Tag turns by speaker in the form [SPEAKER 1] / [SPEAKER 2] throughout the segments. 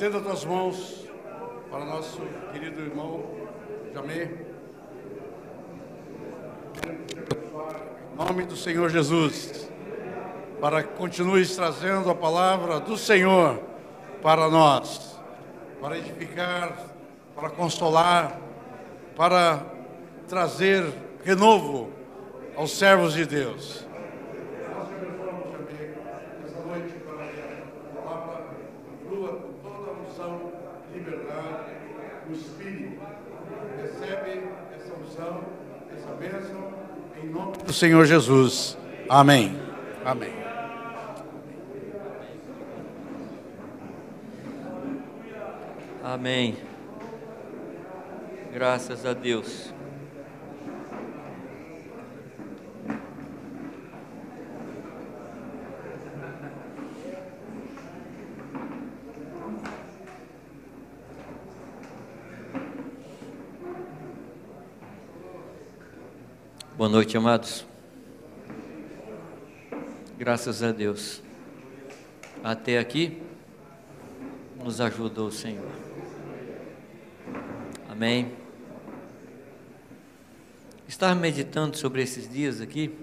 [SPEAKER 1] Estenda as tuas mãos para nosso querido irmão Jamê. Em nome do Senhor Jesus, para que continues trazendo a palavra do Senhor para nós, para edificar, para consolar, para trazer renovo aos servos de Deus. Nós abençoamos Jamê esta noite para que a palavra flua com toda a unção, liberdade, o Espírito. Recebe essa unção, essa bênção, em nome do Senhor Jesus. Amém. Amém.
[SPEAKER 2] Amém. Graças a Deus. Boa noite, amados. Graças a Deus. Até aqui nos ajudou o Senhor. Amém. Estava meditando sobre esses dias aqui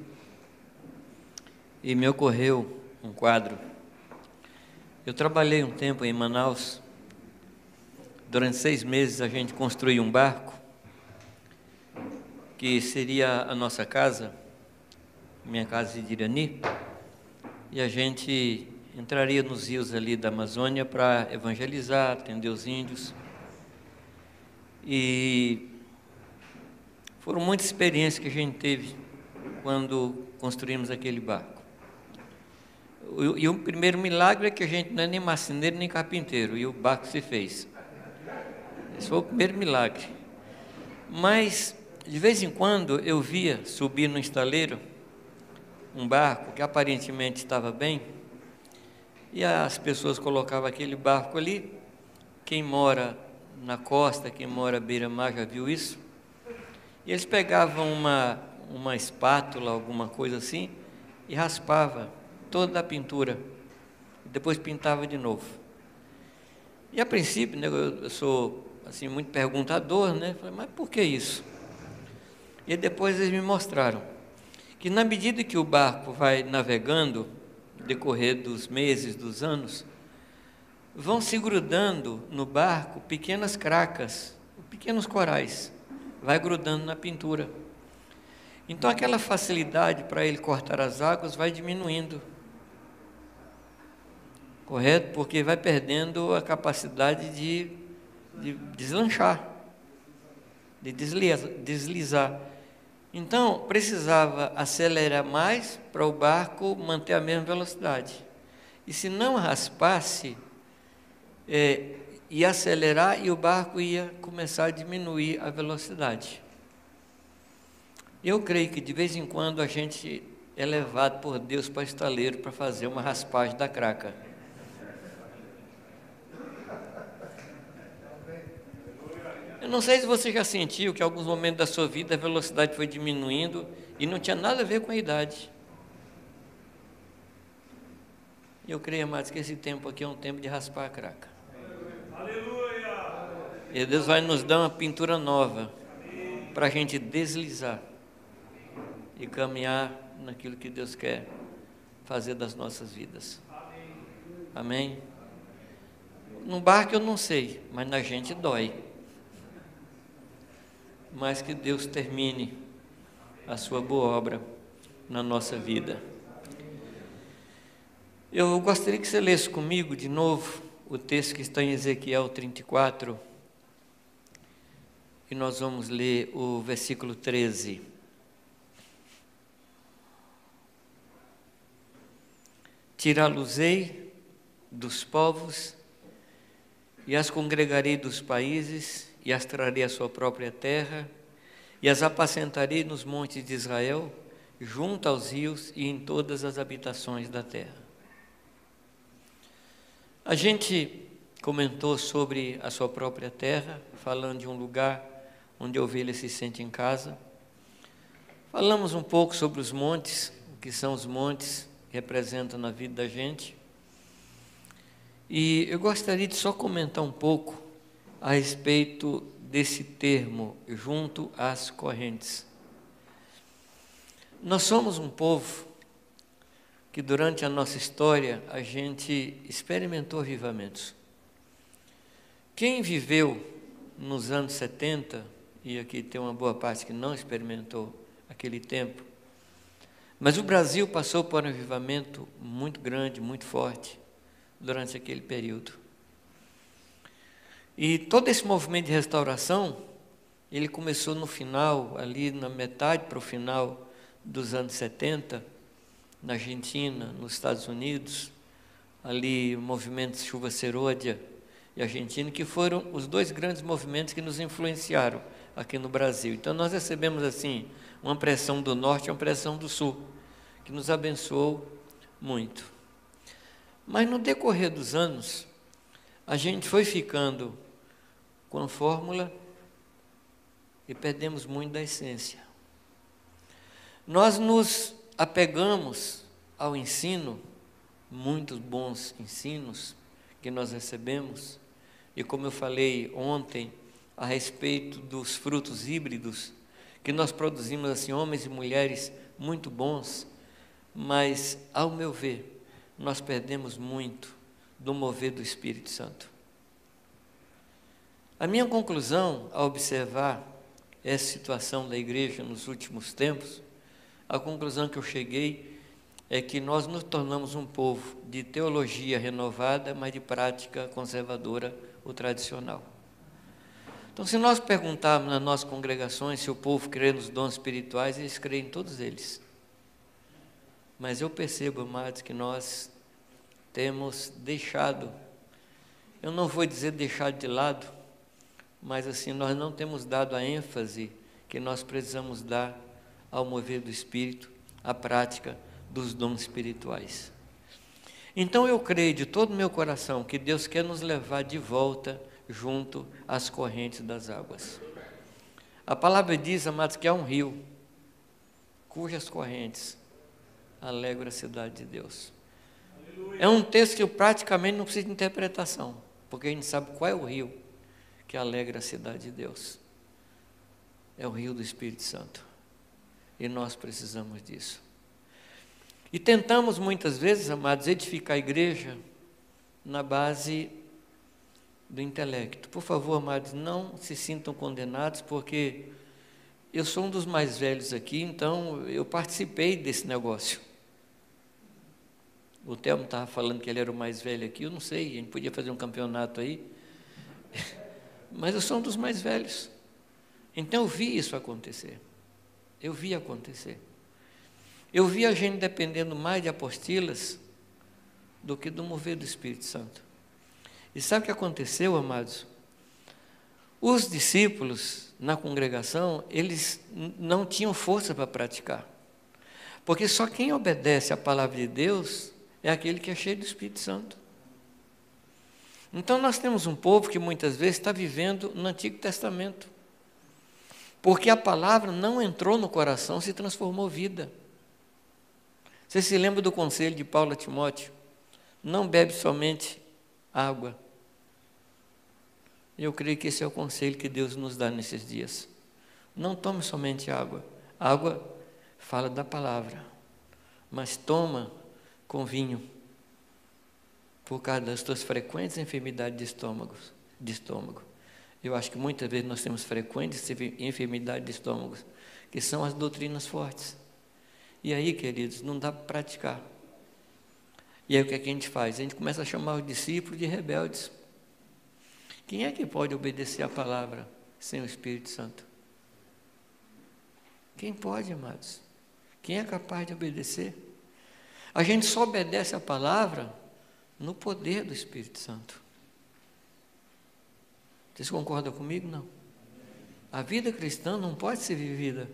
[SPEAKER 2] e me ocorreu um quadro. Eu trabalhei um tempo em Manaus. Durante 6 meses a gente construiu um barco que seria a nossa casa, minha casa de Irani, e a gente entraria nos rios ali da Amazônia para evangelizar, atender os índios. E foram muitas experiências que a gente teve quando construímos aquele barco. E o primeiro milagre é que a gente não é nem marceneiro nem carpinteiro, e o barco se fez. Esse foi o primeiro milagre. Mas, de vez em quando, eu via subir no estaleiro um barco que aparentemente estava bem, e as pessoas colocavam aquele barco ali. Quem mora na costa, quem mora à beira-mar já viu isso. E eles pegavam uma espátula, alguma coisa assim, e raspava toda a pintura, e depois pintava de novo. E a princípio, né, eu sou assim, muito perguntador, né? Falei, mas por que isso? E depois eles me mostraram que na medida que o barco vai navegando, no decorrer dos meses, dos anos, vão se grudando no barco pequenas cracas, pequenos corais, vai grudando na pintura. Então aquela facilidade para ele cortar as águas vai diminuindo. Correto? Porque vai perdendo a capacidade de deslanchar, de deslizar. Então, precisava acelerar mais para o barco manter a mesma velocidade. E se não raspasse, ia acelerar e o barco ia começar a diminuir a velocidade. Eu creio que de vez em quando a gente é levado por Deus para o estaleiro para fazer uma raspagem da craca. Eu não sei se você já sentiu que em alguns momentos da sua vida a velocidade foi diminuindo e não tinha nada a ver com a idade. Eu creio, amados, que esse tempo aqui é um tempo de raspar a craca. Aleluia! E Deus vai nos dar uma pintura nova para a gente deslizar e caminhar naquilo que Deus quer fazer das nossas vidas. Amém? No barco eu não sei, mas na gente dói. Mas que Deus termine a sua boa obra na nossa vida. Eu gostaria que você lesse comigo de novo o texto que está em Ezequiel 34, e nós vamos ler o versículo 13. Tirá-los-ei dos povos, e as congregarei dos países, e as trarei à sua própria terra, e as apacentarei nos montes de Israel, junto aos rios e em todas as habitações da terra. A gente comentou sobre a sua própria terra, falando de um lugar onde a ovelha se sente em casa. Falamos um pouco sobre os montes, o que são os montes que representam na vida da gente. E eu gostaria de só comentar um pouco a respeito desse termo, junto às correntes. Nós somos um povo que durante a nossa história a gente experimentou avivamentos. Quem viveu nos anos 70, e aqui tem uma boa parte que não experimentou aquele tempo, mas o Brasil passou por um avivamento muito grande, muito forte, durante aquele período. E todo esse movimento de restauração, ele começou no final, ali na metade para o final dos anos 70, na Argentina, nos Estados Unidos, ali o movimento Chuva Serôdia e Argentina, que foram os dois grandes movimentos que nos influenciaram aqui no Brasil. Então nós recebemos assim, uma pressão do norte e uma pressão do sul, que nos abençoou muito. Mas no decorrer dos anos, a gente foi ficando com a fórmula e perdemos muito da essência. Nós nos apegamos ao ensino, muitos bons ensinos que nós recebemos, e como eu falei ontem, a respeito dos frutos híbridos, que nós produzimos assim, homens e mulheres muito bons, mas, ao meu ver, nós perdemos muito do mover do Espírito Santo. A minha conclusão, ao observar essa situação da igreja nos últimos tempos, a conclusão que eu cheguei é que nós nos tornamos um povo de teologia renovada, mas de prática conservadora ou tradicional. Então, se nós perguntarmos nas nossas congregações se o povo crê nos dons espirituais, eles creem em todos eles. Mas eu percebo, amados, que nós temos deixado, eu não vou dizer deixado de lado, mas assim, nós não temos dado a ênfase que nós precisamos dar ao mover do Espírito, à prática dos dons espirituais. Então eu creio de todo o meu coração que Deus quer nos levar de volta junto às correntes das águas. A palavra diz, amados, que há um rio, cujas correntes alegram a cidade de Deus. É um texto que eu praticamente não preciso de interpretação, porque a gente sabe qual é o rio que alegra a cidade de Deus. É o rio do Espírito Santo. E nós precisamos disso. E tentamos muitas vezes, amados, edificar a igreja na base do intelecto. Por favor, amados, não se sintam condenados, porque eu sou um dos mais velhos aqui, então eu participei desse negócio. O Telmo estava falando que ele era o mais velho aqui, eu não sei, a gente podia fazer um campeonato aí. Mas eu sou um dos mais velhos. Então eu vi isso acontecer. Eu vi acontecer. Eu vi a gente dependendo mais de apostilas do que do mover do Espírito Santo. E sabe o que aconteceu, amados? Os discípulos na congregação, eles não tinham força para praticar. Porque só quem obedece à palavra de Deus é aquele que é cheio do Espírito Santo. Então nós temos um povo que muitas vezes está vivendo no Antigo Testamento, porque a palavra não entrou no coração, se transformou vida. Você se lembra do conselho de Paulo a Timóteo? Não bebe somente água. Eu creio que esse é o conselho que Deus nos dá nesses dias. Não tome somente água. Água fala da palavra, mas toma com vinho, por causa das tuas frequentes enfermidades de estômago. Eu acho que muitas vezes nós temos frequentes enfermidades de estômago, que são as doutrinas fortes. E aí, queridos, não dá para praticar. E aí o que é que a gente faz? A gente começa a chamar os discípulos de rebeldes. Quem é que pode obedecer a palavra sem o Espírito Santo? Quem pode, amados? Quem é capaz de obedecer? A gente só obedece a palavra no poder do Espírito Santo. Vocês concordam comigo? Não. A vida cristã não pode ser vivida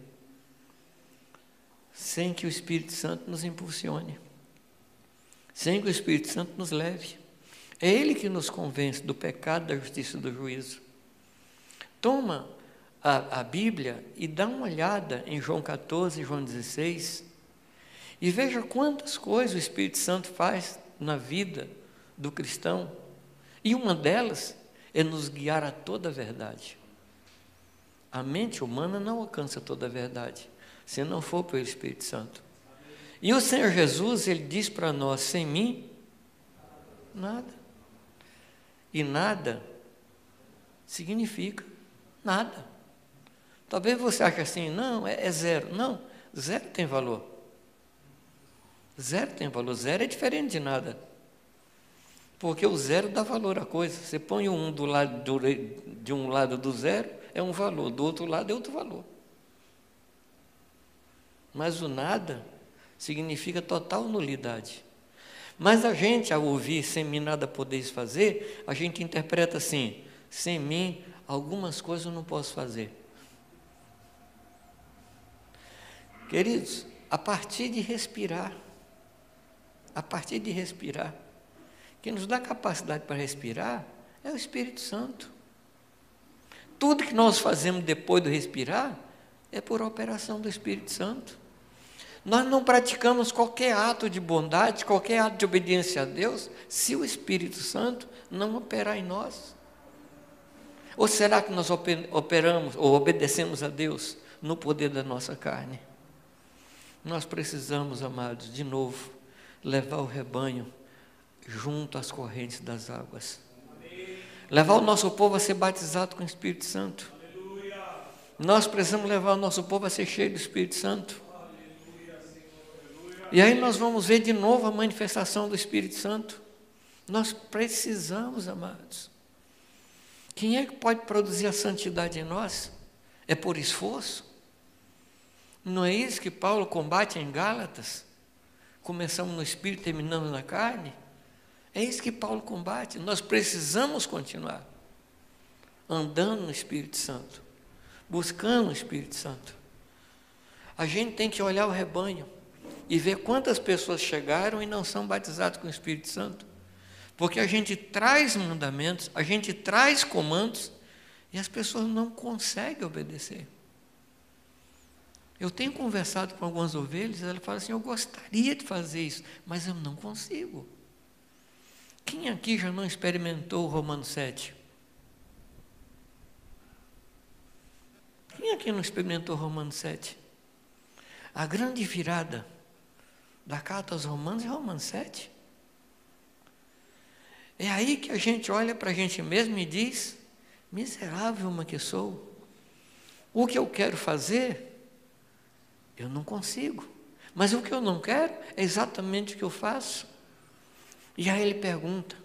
[SPEAKER 2] sem que o Espírito Santo nos impulsione, sem que o Espírito Santo nos leve. É Ele que nos convence do pecado, da justiça e do juízo. Toma a Bíblia e dá uma olhada em João 14, João 16, e veja quantas coisas o Espírito Santo faz na vida do cristão, E uma delas é nos guiar a toda a verdade. A mente humana não alcança toda a verdade, se não for pelo Espírito Santo. E o Senhor Jesus, Ele diz para nós, sem mim, nada. E nada significa nada. Talvez você ache assim, não, é zero. Não, zero tem valor. Zero tem valor, zero é diferente de nada. Porque o zero dá valor à coisa. Você põe um de um lado do zero, é um valor, do outro lado é outro valor. Mas o nada significa total nulidade. Mas a gente, ao ouvir sem mim nada podeis fazer, a gente interpreta assim, sem mim algumas coisas eu não posso fazer. Queridos, a partir de respirar, quem nos dá capacidade para respirar é o Espírito Santo. Tudo que nós fazemos depois do respirar é por operação do Espírito Santo. Nós não praticamos qualquer ato de bondade, qualquer ato de obediência a Deus, se o Espírito Santo não operar em nós. Ou será que nós operamos ou obedecemos a Deus no poder da nossa carne? Nós precisamos, amados, de novo, levar o rebanho junto às correntes das águas. Levar o nosso povo a ser batizado com o Espírito Santo. Nós precisamos levar o nosso povo a ser cheio do Espírito Santo. E aí nós vamos ver de novo a manifestação do Espírito Santo. Nós precisamos, amados. Quem é que pode produzir a santidade em nós? É por esforço? Não é isso que Paulo combate em Gálatas? Começamos no Espírito, terminamos na carne? É isso que Paulo combate. Nós precisamos continuar andando no Espírito Santo, buscando o Espírito Santo. A gente tem que olhar o rebanho e ver quantas pessoas chegaram e não são batizadas com o Espírito Santo. Porque a gente traz mandamentos, a gente traz comandos e as pessoas não conseguem obedecer. Eu tenho conversado com algumas ovelhas e elas falam assim, eu gostaria de fazer isso, mas eu não consigo. Quem aqui já não experimentou o Romanos 7? Quem aqui não experimentou o Romanos 7? A grande virada da carta aos Romanos é Romanos 7. É aí que a gente olha para a gente mesmo e diz, miserável uma que sou. O que eu quero fazer, eu não consigo. Mas o que eu não quero é exatamente o que eu faço. E aí ele pergunta,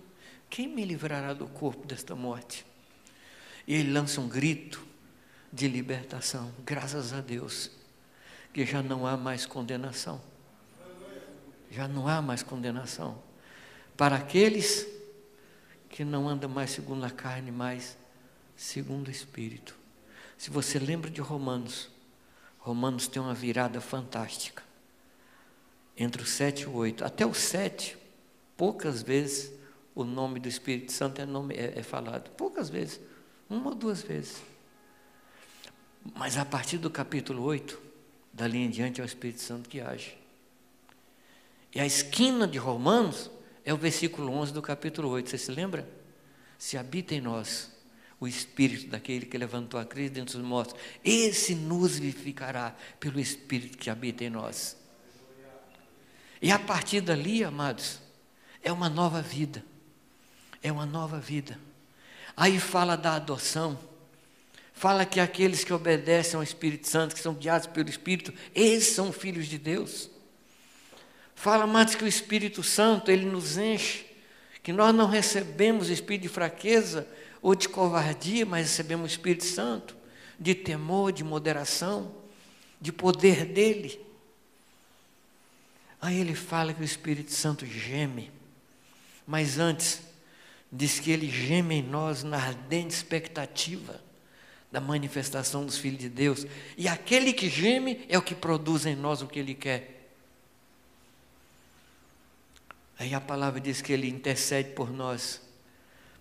[SPEAKER 2] quem me livrará do corpo desta morte? E ele lança um grito de libertação, graças a Deus, que já não há mais condenação. Já não há mais condenação para aqueles que não andam mais segundo a carne, mas segundo o Espírito. Se você lembra de Romanos, Romanos tem uma virada fantástica. Entre o 7 e o 8, até o 7, poucas vezes o nome do Espírito Santo é falado. Poucas vezes, uma ou duas vezes. Mas a partir do capítulo 8, dali em diante é o Espírito Santo que age. E a esquina de Romanos é o versículo 11 do capítulo 8, você se lembra? Se habita em nós o Espírito daquele que levantou a Cristo dentre os mortos, esse nos vivificará pelo Espírito que habita em nós. E a partir dali, amados, é uma nova vida. É uma nova vida. Aí fala da adoção. Fala que aqueles que obedecem ao Espírito Santo, que são guiados pelo Espírito, esses são filhos de Deus. Fala mais que o Espírito Santo, ele nos enche, que nós não recebemos o espírito de fraqueza ou de covardia, mas recebemos o Espírito Santo, de temor, de moderação, de poder dele. Aí ele fala que o Espírito Santo geme, mas antes, diz que ele geme em nós na ardente expectativa da manifestação dos filhos de Deus. E aquele que geme é o que produz em nós o que ele quer. Aí a palavra diz que ele intercede por nós,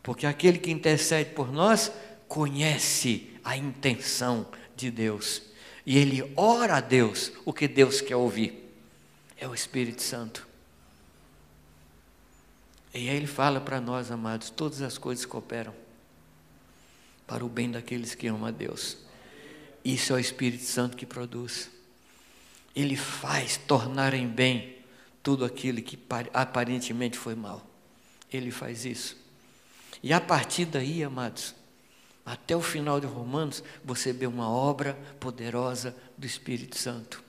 [SPEAKER 2] porque aquele que intercede por nós conhece a intenção de Deus, e ele ora a Deus o que Deus quer ouvir. É o Espírito Santo. E aí ele fala para nós, amados, todas as coisas cooperam para o bem daqueles que amam a Deus. Isso é o Espírito Santo que produz. Ele faz tornar em bem tudo aquilo que aparentemente foi mal. Ele faz isso. E a partir daí, amados, até o final de Romanos, você vê uma obra poderosa do Espírito Santo.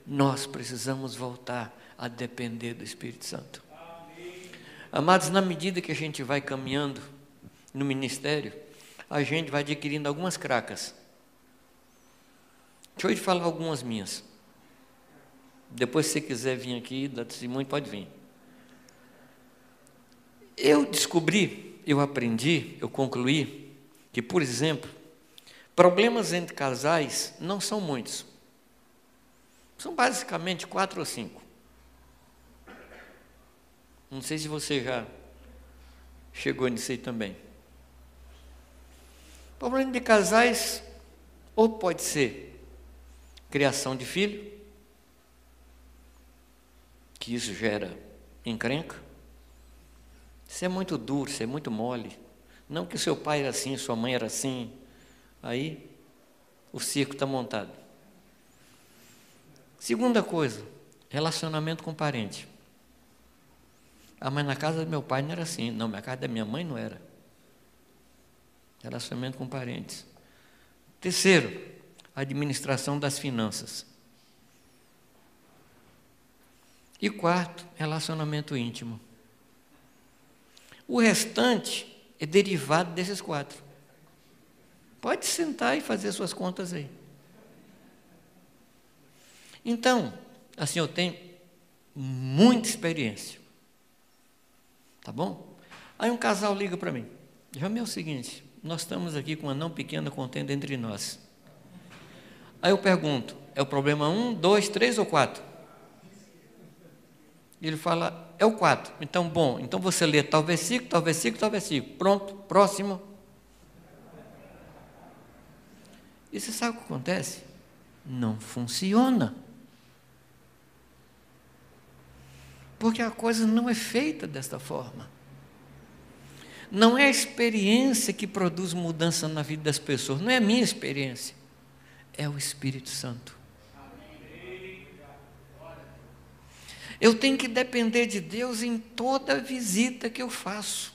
[SPEAKER 2] Nós precisamos voltar a depender do Espírito Santo. Amados, na medida que a gente vai caminhando no ministério, a gente vai adquirindo algumas cracas. Deixa eu te falar algumas minhas. Depois, se você quiser vir aqui, dar testemunho, pode vir. Eu descobri, eu aprendi, eu concluí que, por exemplo, problemas entre casais não são muitos. São basicamente 4 ou 5. Não sei se você já chegou nisso aí também. Problema de casais, ou pode ser criação de filho, que isso gera encrenca. Isso é muito duro, isso é muito mole. Não que seu pai era assim, sua mãe era assim. Aí o circo está montado. Segunda coisa, relacionamento com parente. Ah, mas na casa do meu pai não era assim. Não, na casa da minha mãe não era. Relacionamento com parentes. Terceiro, administração das finanças. E quarto, relacionamento íntimo. O restante é derivado desses 4. Pode sentar e fazer suas contas aí. Então, assim, eu tenho muita experiência. Tá bom? Aí um casal liga para mim. Jamil, é o seguinte, nós estamos aqui com uma não pequena contenda entre nós. Aí eu pergunto, é o problema 1, 2, 3 ou 4? Ele fala, é o 4. Então, bom, então você lê tal versículo, tal versículo, tal versículo. Pronto, próximo. E você sabe o que acontece? Não funciona. Porque a coisa não é feita desta forma. Não é a experiência que produz mudança na vida das pessoas. Não é a minha experiência. É o Espírito Santo. Eu tenho que depender de Deus em toda visita que eu faço.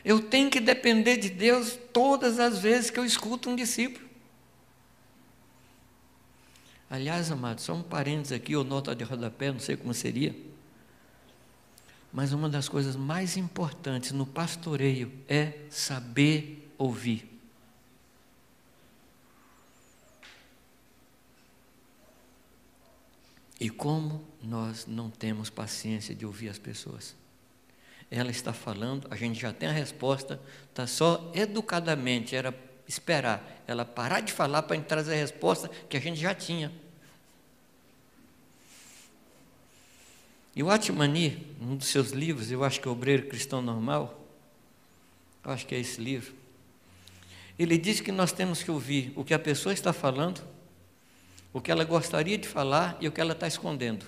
[SPEAKER 2] Eu tenho que depender de Deus todas as vezes que eu escuto um discípulo. Aliás, amados, só um parênteses aqui, ou nota de rodapé, não sei como seria. Mas uma das coisas mais importantes no pastoreio é saber ouvir. E como nós não temos paciência de ouvir as pessoas? Ela está falando, a gente já tem a resposta, está só educadamente, era esperar ela parar de falar para trazer a resposta que a gente já tinha. E o Atmani, um dos seus livros, eu acho que é Obreiro Cristão Normal, eu acho que é esse livro, ele diz que nós temos que ouvir o que a pessoa está falando, o que ela gostaria de falar e o que ela está escondendo.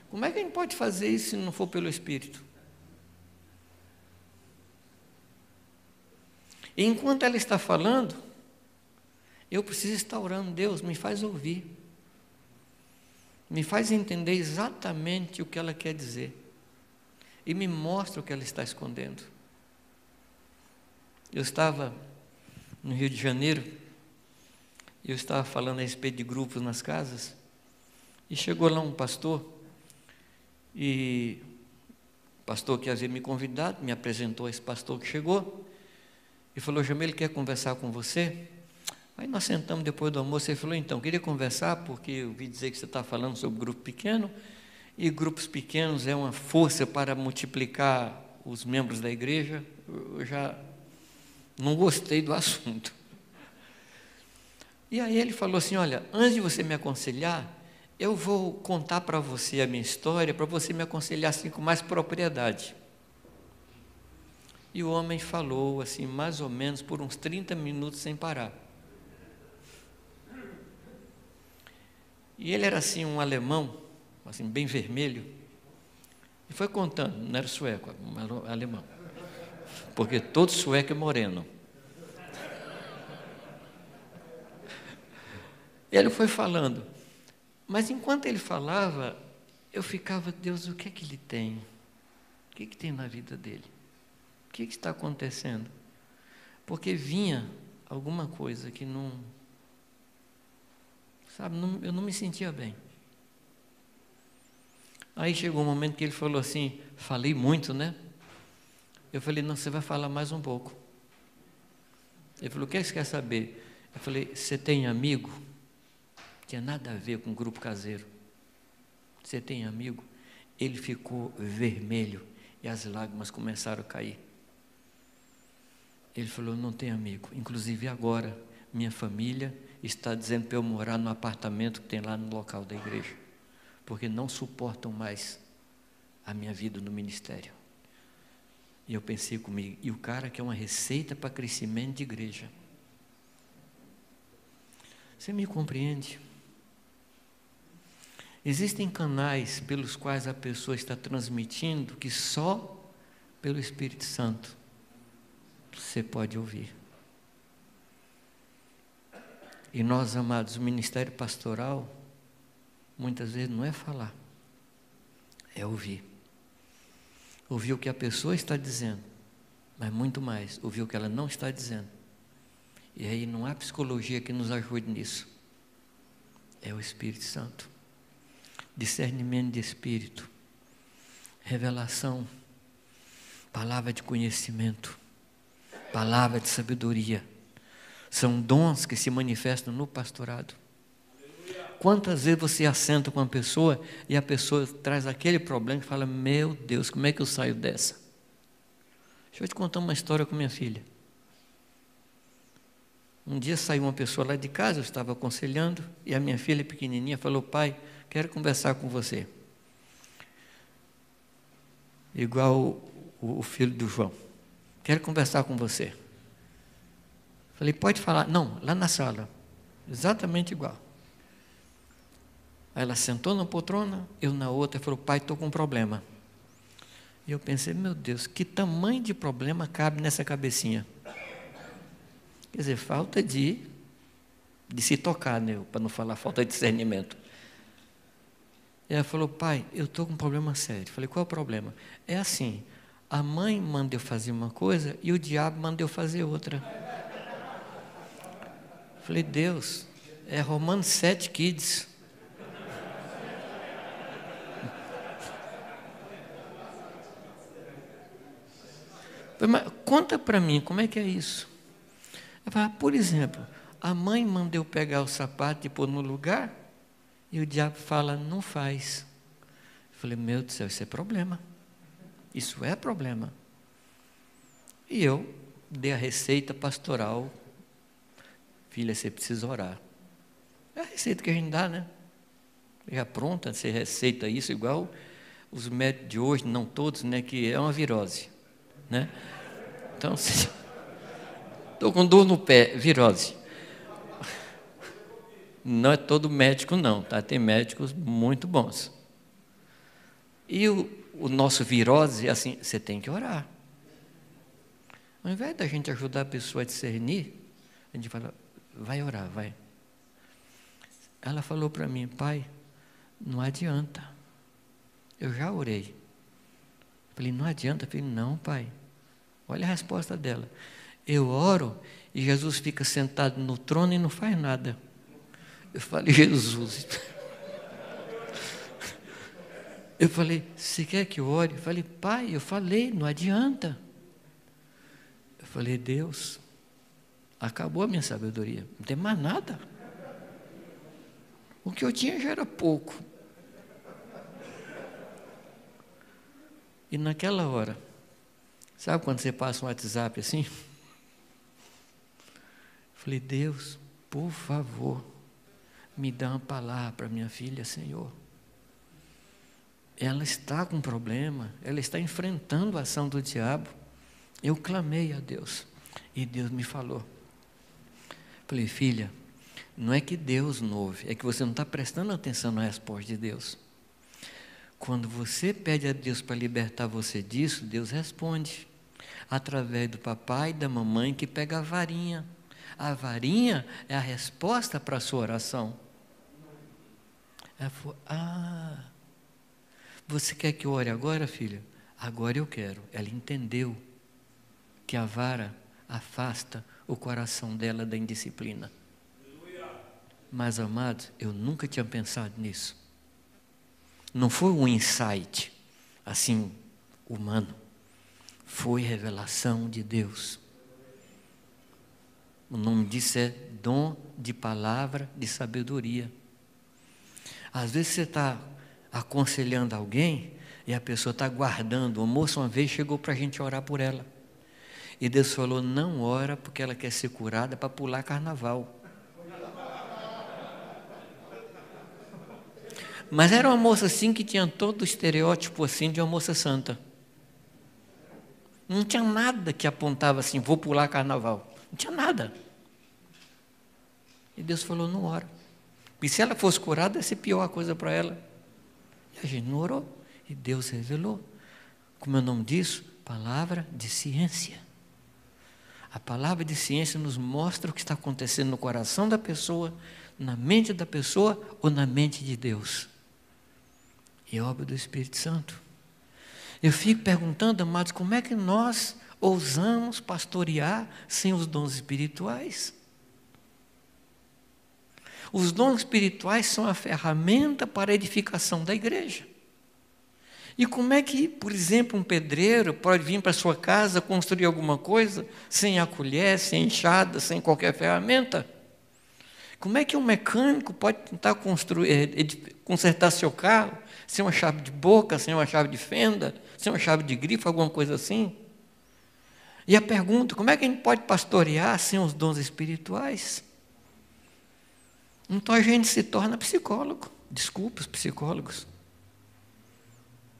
[SPEAKER 2] Como é que a gente pode fazer isso se não for pelo Espírito? E enquanto ela está falando, eu preciso estar orando, Deus, me faz ouvir. Me faz entender exatamente o que ela quer dizer. E me mostra o que ela está escondendo. Eu estava no Rio de Janeiro, eu estava falando a respeito de grupos nas casas, e chegou lá um pastor, e o pastor que havia me convidado, me apresentou a esse pastor que chegou, e falou, Jamil, ele quer conversar com você. Aí nós sentamos depois do almoço, ele falou, então, queria conversar, porque eu ouvi dizer que você está falando sobre grupo pequeno, e grupos pequenos é uma força para multiplicar os membros da igreja. Eu já não gostei do assunto. E aí ele falou assim, olha, antes de você me aconselhar, eu vou contar para você a minha história, para você me aconselhar assim com mais propriedade. E o homem falou assim, mais ou menos por uns 30 minutos sem parar. E ele era assim um alemão, assim bem vermelho, E foi contando, não era sueco, era alemão. Porque todo sueco é moreno. Ele foi falando. Mas enquanto ele falava, eu ficava, Deus, o que é que ele tem? O que é que tem na vida dele? O que é que está acontecendo? Porque vinha alguma coisa que não... Sabe, eu não me sentia bem. Aí chegou um momento que ele falou assim, falei muito, né? Eu falei, não, você vai falar mais um pouco. Ele falou, o que é que você quer saber? Eu falei, você tem amigo? Não tinha nada a ver com o grupo caseiro. Você tem amigo? Ele ficou vermelho e as lágrimas começaram a cair. Ele falou, não tenho amigo. Inclusive agora, minha família está dizendo para eu morar no apartamento que tem lá no local da igreja, porque não suportam mais a minha vida no ministério. E eu pensei comigo, e o cara quer uma receita para crescimento de igreja. Você me compreende? Existem canais pelos quais a pessoa está transmitindo que só pelo Espírito Santo você pode ouvir. E nós, amados, o ministério pastoral, muitas vezes não é falar, é ouvir. Ouvir o que a pessoa está dizendo, mas muito mais, ouvir o que ela não está dizendo. E aí não há psicologia que nos ajude nisso. É o Espírito Santo. Discernimento de espírito, revelação, palavra de conhecimento, palavra de sabedoria. São dons que se manifestam no pastorado. Quantas vezes você assenta com uma pessoa e a pessoa traz aquele problema e fala, meu Deus, como é que eu saio dessa? Deixa eu te contar uma história com minha filha. Um dia saiu uma pessoa lá de casa, eu estava aconselhando, e a minha filha pequenininha falou, pai, quero conversar com você. Igual o filho do João. Quero conversar com você. Falei, pode falar. Não, lá na sala. Exatamente igual. Aí ela sentou na poltrona, eu na outra, e falou, pai, estou com um problema. E eu pensei, meu Deus, que tamanho de problema cabe nessa cabecinha? Quer dizer, falta de se tocar, né? Para não falar falta de discernimento. E ela falou, pai, eu estou com um problema sério. Falei, qual é o problema? É assim, a mãe manda eu fazer uma coisa e o diabo manda eu fazer outra. Falei, Deus, é Romanos 7 Kids. Falei, mas conta para mim, como é que é isso? Ela falou, por exemplo, a mãe manda eu pegar o sapato e pôr no lugar, e o diabo fala, não faz. Eu falei, meu Deus do céu, isso é problema. Isso é problema. E eu dei a receita pastoral. Filha, você precisa orar. É a receita que a gente dá, né? Já pronta, você receita isso igual os médicos de hoje, não todos, né? Que é uma virose, né? Então, estou com dor no pé, virose. Não é todo médico não, tá? Tem médicos muito bons. E o nosso virose é assim, você tem que orar. Ao invés da gente ajudar a pessoa a discernir, a gente fala, vai orar, vai. Ela falou para mim, pai, não adianta. Eu já orei. Falei, não adianta. Falei, não, pai. Olha a resposta dela. Eu oro e Jesus fica sentado no trono e não faz nada. Eu falei, Jesus. Eu falei, você quer que eu ore? Eu falei, pai, eu falei, não adianta. Eu falei, Deus, acabou a minha sabedoria, não tem mais nada. O que eu tinha já era pouco. E naquela hora, sabe quando você passa um WhatsApp assim? Falei, Deus, por favor, me dá uma palavra para minha filha, Senhor. Ela está com problema, ela está enfrentando a ação do diabo. Eu clamei a Deus e Deus me falou. Falei, filha, não é que Deus não ouve, é que você não está prestando atenção na resposta de Deus. Quando você pede a Deus para libertar você disso, Deus responde. Através do papai e da mamãe que pega a varinha. A varinha é a resposta para a sua oração. Ela falou, você quer que eu ore agora, filha? Agora eu quero. Ela entendeu que a vara afasta o coração dela da indisciplina. Mas, amados, eu nunca tinha pensado nisso. Não foi um insight, assim, humano. Foi revelação de Deus. O nome disso é dom de palavra de sabedoria. Às vezes você está aconselhando alguém e a pessoa está guardando. O moço uma vez chegou para a gente orar por ela. E Deus falou, não ora porque ela quer ser curada para pular carnaval. Mas era uma moça assim que tinha todo o estereótipo assim de uma moça santa. Não tinha nada que apontava assim, vou pular carnaval. Não tinha nada. E Deus falou, não ora. E se ela fosse curada, ia ser pior a coisa para ela. E a gente não orou. E Deus revelou. Como é o nome disso? Palavra de ciência. A palavra de ciência nos mostra o que está acontecendo no coração da pessoa, na mente da pessoa ou na mente de Deus. E é obra do Espírito Santo. Eu fico perguntando, amados, como é que nós ousamos pastorear sem os dons espirituais? Os dons espirituais são a ferramenta para a edificação da igreja. E como é que, por exemplo, um pedreiro pode vir para a sua casa construir alguma coisa sem a colher, sem a enxada, sem qualquer ferramenta? Como é que um mecânico pode tentar consertar seu carro sem uma chave de boca, sem uma chave de fenda, sem uma chave de grifo, alguma coisa assim? E a pergunta, como é que a gente pode pastorear sem os dons espirituais? Então a gente se torna psicólogo. Desculpa os psicólogos.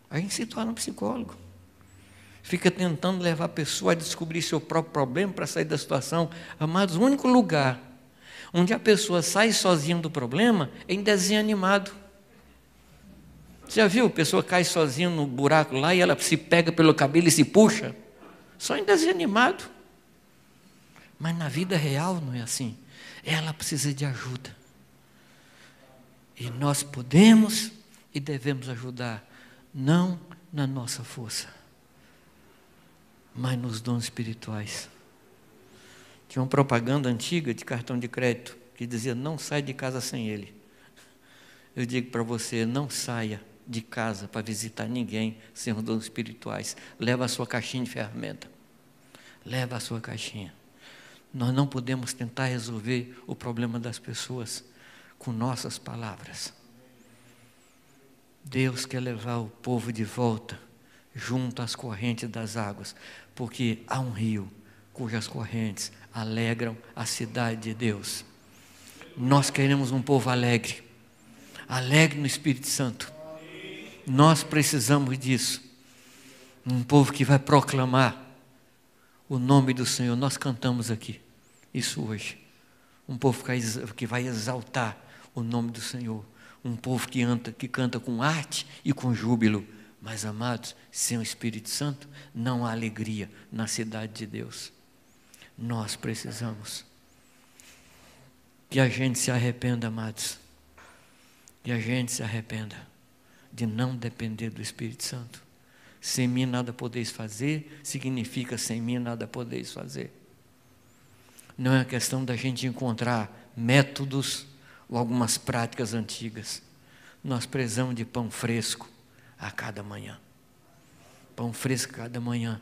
[SPEAKER 2] A gente se torna psicólogo. Fica tentando levar a pessoa a descobrir seu próprio problema para sair da situação. Amados, o único lugar onde a pessoa sai sozinha do problema é em desenho animado. Você já viu? A pessoa cai sozinha no buraco lá e ela se pega pelo cabelo e se puxa. Só em desenho animado. Mas na vida real não é assim. Ela precisa de ajuda. E nós podemos e devemos ajudar. Não na nossa força, mas nos dons espirituais. Tinha uma propaganda antiga de cartão de crédito que dizia, não sai de casa sem ele. Eu digo para você, não saia de casa para visitar ninguém sem os dons espirituais. Leva a sua caixinha de ferramenta. Leva a sua caixinha. Nós não podemos tentar resolver o problema das pessoas com nossas palavras. Deus quer levar o povo de volta junto às correntes das águas, porque há um rio cujas correntes alegram a cidade de Deus. Nós queremos um povo alegre, alegre no Espírito Santo. Nós precisamos disso. Um povo que vai proclamar o nome do Senhor. Nós cantamos aqui isso hoje. Um povo que vai exaltar o nome do Senhor. Um povo que canta com arte e com júbilo. Mas, amados, sem o Espírito Santo, não há alegria na cidade de Deus. Nós precisamos que a gente se arrependa, amados. Que a gente se arrependa de não depender do Espírito Santo. Sem mim nada podeis fazer, significa sem mim nada podeis fazer. Não é questão da gente encontrar métodos ou algumas práticas antigas. Nós precisamos de pão fresco a cada manhã. Pão fresco a cada manhã.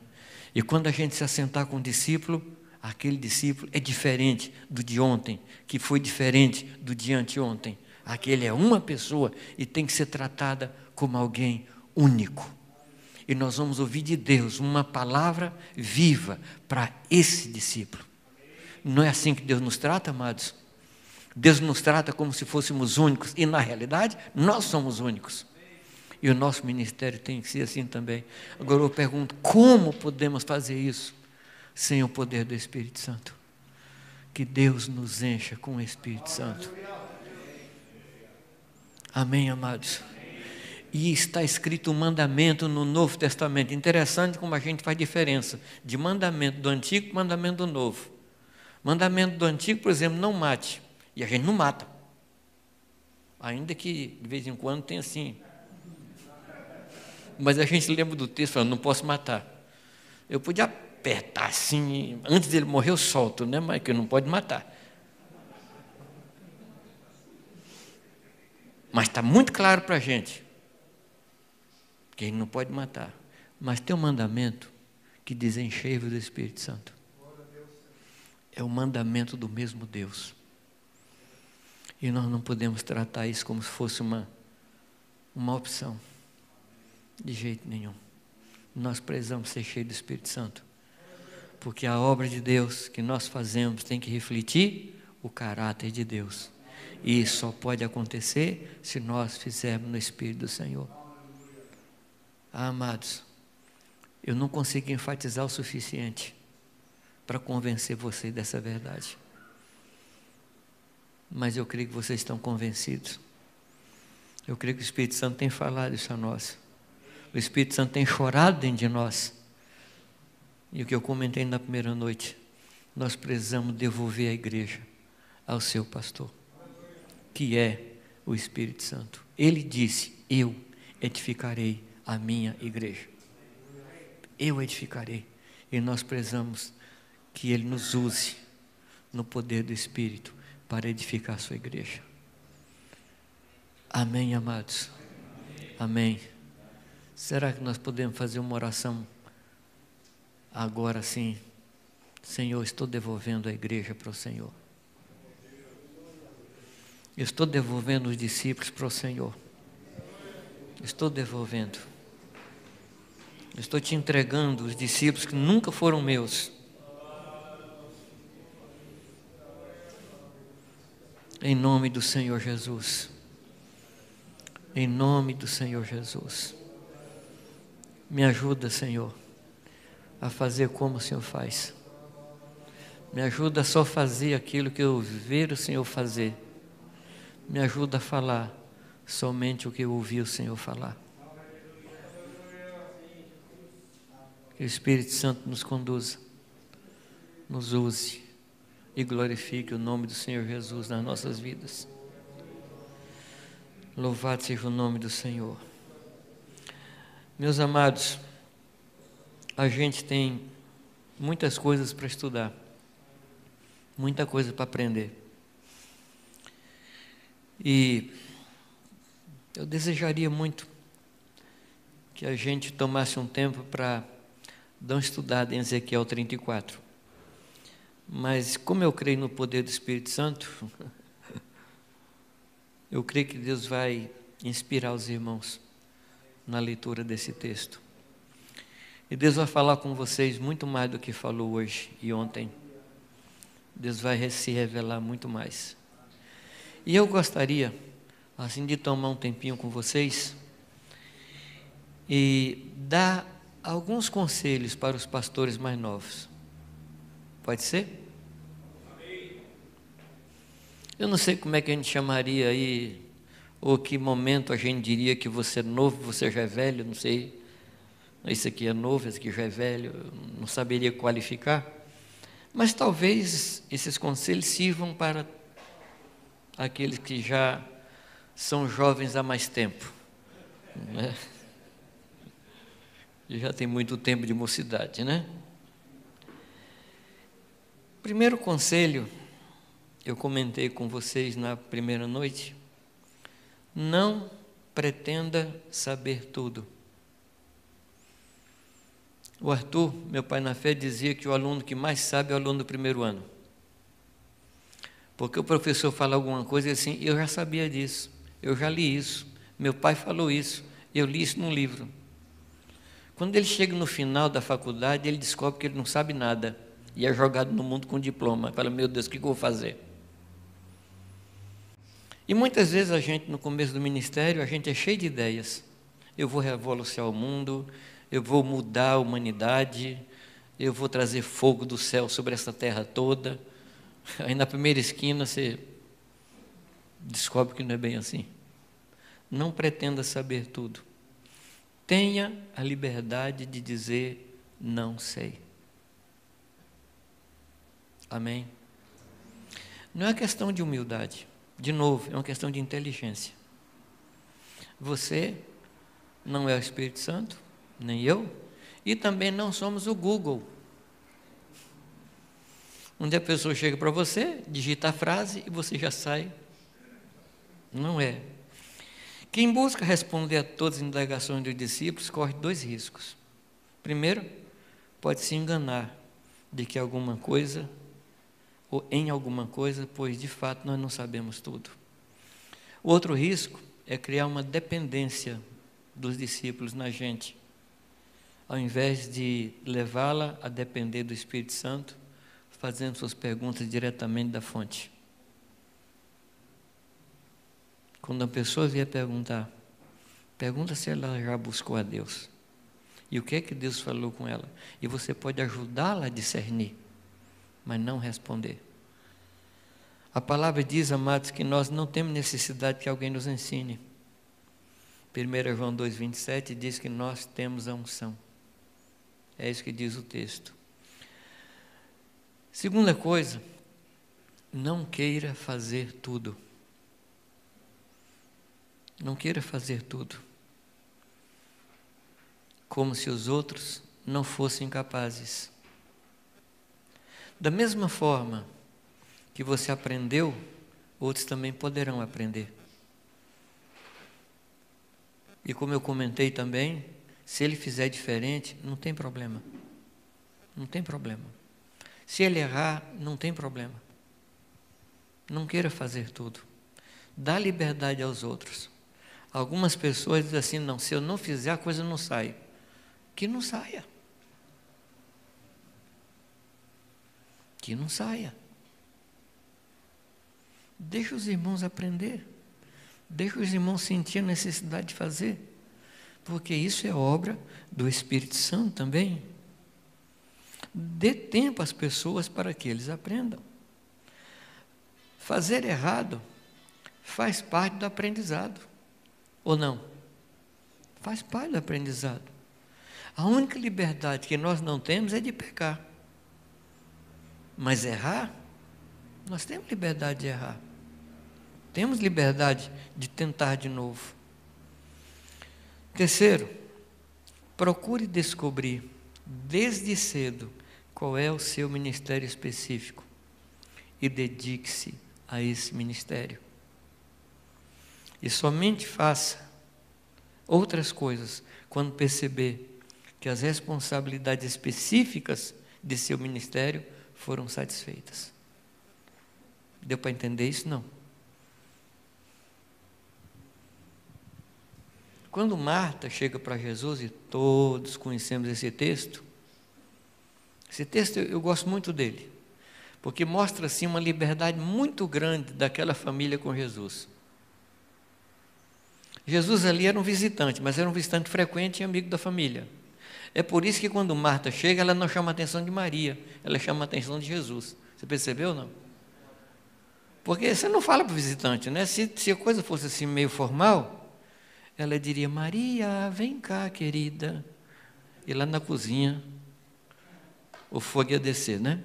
[SPEAKER 2] E quando a gente se assentar com um discípulo, aquele discípulo é diferente do de ontem, que foi diferente do de anteontem. Aquele é uma pessoa e tem que ser tratada como alguém único. E nós vamos ouvir de Deus uma palavra viva para esse discípulo. Não é assim que Deus nos trata, amados? Deus nos trata como se fôssemos únicos, e na realidade, nós somos únicos. E o nosso ministério tem que ser assim também. Agora eu pergunto, como podemos fazer isso sem o poder do Espírito Santo? Que Deus nos encha com o Espírito Santo. Amém, amados? E está escrito um mandamento no Novo Testamento. Interessante como a gente faz diferença de mandamento do Antigo e mandamento do Novo. Mandamento do Antigo, por exemplo, não mate. E a gente não mata. Ainda que de vez em quando tem assim. Mas a gente lembra do texto falando, não posso matar. Eu podia apertar assim, antes dele morrer eu solto, né? Mas que não pode matar. Mas está muito claro para a gente que ele não pode matar. Mas tem um mandamento que diz enchei-vos do Espírito Santo. É o mandamento do mesmo Deus. E nós não podemos tratar isso como se fosse uma opção. De jeito nenhum. Nós precisamos ser cheios do Espírito Santo. Porque a obra de Deus que nós fazemos tem que refletir o caráter de Deus. E isso só pode acontecer se nós fizermos no Espírito do Senhor. Amados, eu não consigo enfatizar o suficiente para convencer vocês dessa verdade. Mas eu creio que vocês estão convencidos. Eu creio que o Espírito Santo tem falado isso a nós. O Espírito Santo tem chorado dentro de nós. E o que eu comentei na primeira noite, nós precisamos devolver a igreja ao seu pastor, que é o Espírito Santo. Ele disse, eu edificarei a minha igreja. Eu edificarei. E nós precisamos que Ele nos use no poder do Espírito para edificar a sua igreja. Amém, amados? Amém. Será que nós podemos fazer uma oração agora sim? Senhor, estou devolvendo a igreja para o Senhor. Estou devolvendo os discípulos para o Senhor. Estou devolvendo. Estou te entregando os discípulos que nunca foram meus. Em nome do Senhor Jesus. Em nome do Senhor Jesus. Me ajuda, Senhor, a fazer como o Senhor faz. Me ajuda a só fazer aquilo que eu ver o Senhor fazer. Me ajuda a falar somente o que eu ouvi o Senhor falar. Que o Espírito Santo nos conduza, nos use e glorifique o nome do Senhor Jesus nas nossas vidas. Louvado seja o nome do Senhor. Meus amados, a gente tem muitas coisas para estudar, muita coisa para aprender. E eu desejaria muito que a gente tomasse um tempo para dar uma estudada em Ezequiel 34. Mas como eu creio no poder do Espírito Santo, eu creio que Deus vai inspirar os irmãos na leitura desse texto. E Deus vai falar com vocês muito mais do que falou hoje e ontem. Deus vai se revelar muito mais. E eu gostaria, assim, de tomar um tempinho com vocês e dar alguns conselhos para os pastores mais novos. Pode ser? Eu não sei como é que a gente chamaria aí, ou que momento a gente diria que você é novo, você já é velho, não sei. Esse aqui é novo, esse aqui já é velho, eu não saberia qualificar. Mas talvez esses conselhos sirvam para aqueles que já são jovens há mais tempo, né? E já tem muito tempo de mocidade, né? Primeiro conselho, eu comentei com vocês na primeira noite, não pretenda saber tudo. O Arthur, meu pai na fé, dizia que o aluno que mais sabe é o aluno do primeiro ano. Porque o professor fala alguma coisa e assim, eu já sabia disso, eu já li isso, meu pai falou isso, eu li isso num livro. Quando ele chega no final da faculdade, ele descobre que ele não sabe nada e é jogado no mundo com diploma. Fala, meu Deus, o que eu vou fazer? E muitas vezes a gente, no começo do ministério, a gente é cheio de ideias. Eu vou revolucionar o mundo, eu vou mudar a humanidade, eu vou trazer fogo do céu sobre essa terra toda. Aí na primeira esquina você descobre que não é bem assim. Não pretenda saber tudo. Tenha a liberdade de dizer não sei. Amém? Não é questão de humildade. De novo, é uma questão de inteligência. Você não é o Espírito Santo, nem eu, e também não somos o Google. Onde a pessoa chega para você, digita a frase e você já sai. Não é. Quem busca responder a todas as indagações dos discípulos corre 2 riscos. Primeiro, pode se enganar de que alguma coisa, ou em alguma coisa, pois de fato nós não sabemos tudo. O outro risco é criar uma dependência dos discípulos na gente, ao invés de levá-la a depender do Espírito Santo, fazendo suas perguntas diretamente da fonte. Quando a pessoa vier perguntar, pergunta se ela já buscou a Deus. E o que é que Deus falou com ela? E você pode ajudá-la a discernir, mas não responder. A palavra diz, amados, que nós não temos necessidade que alguém nos ensine. 1 João 2,27 diz que nós temos a unção. É isso que diz o texto. Segunda coisa, não queira fazer tudo. Não queira fazer tudo. Como se os outros não fossem capazes. Da mesma forma que você aprendeu, outros também poderão aprender. E como eu comentei também, se ele fizer diferente, não tem problema. Não tem problema. Se ele errar, não tem problema. Não queira fazer tudo. Dá liberdade aos outros. Algumas pessoas dizem assim, não, se eu não fizer, a coisa não sai. Que não saia. Que não saia. Deixa os irmãos aprender. Deixa os irmãos sentir a necessidade de fazer. Porque isso é obra do Espírito Santo também. Dê tempo às pessoas para que eles aprendam. Fazer errado faz parte do aprendizado. Ou não? Faz parte do aprendizado. A única liberdade que nós não temos é de pecar. Mas errar, nós temos liberdade de errar. Temos liberdade de tentar de novo. Terceiro, procure descobrir desde cedo qual é o seu ministério específico e dedique-se a esse ministério. E somente faça outras coisas quando perceber que as responsabilidades específicas de seu ministério foram satisfeitas. Deu para entender isso? Não. Quando Marta chega para Jesus, e todos conhecemos esse texto eu gosto muito dele, porque mostra assim uma liberdade muito grande daquela família com Jesus. Jesus ali era um visitante, mas era um visitante frequente e amigo da família. É por isso que quando Marta chega, ela não chama a atenção de Maria, ela chama a atenção de Jesus. Você percebeu ou não? Porque você não fala para o visitante, né? Se a coisa fosse assim meio formal, ela diria, Maria, vem cá, querida. E lá na cozinha, o fogo ia descer, né?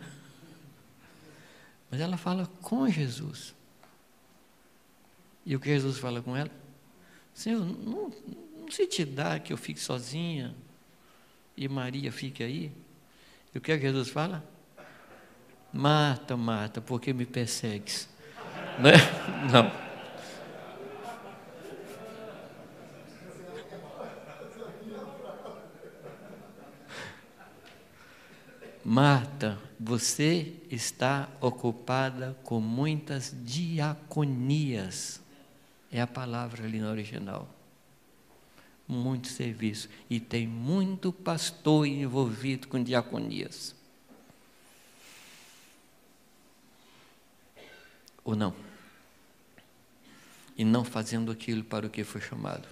[SPEAKER 2] Mas ela fala com Jesus. E o que Jesus fala com ela? Senhor, não se te dá que eu fique sozinha e Maria fique aí? E o que Jesus fala? Marta, Marta, por que me persegues? Não é? Não. Marta, você está ocupada com muitas diaconias. É a palavra ali no original. Muito serviço. E tem muito pastor envolvido com diaconias. Ou não? E não fazendo aquilo para o que foi chamado.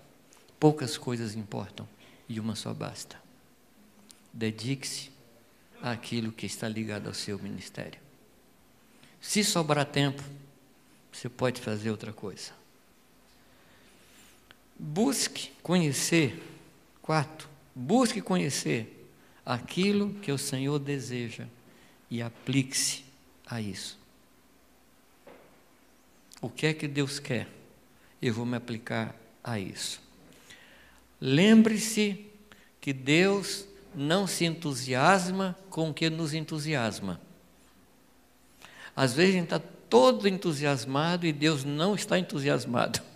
[SPEAKER 2] Poucas coisas importam e uma só basta. Dedique-se àquilo que está ligado ao seu ministério. Se sobrar tempo, você pode fazer outra coisa. Busque conhecer, 4, busque conhecer aquilo que o Senhor deseja e aplique-se a isso. O que é que Deus quer? Eu vou me aplicar a isso. Lembre-se que Deus não se entusiasma com o que nos entusiasma. Às vezes a gente está todo entusiasmado e Deus não está entusiasmado.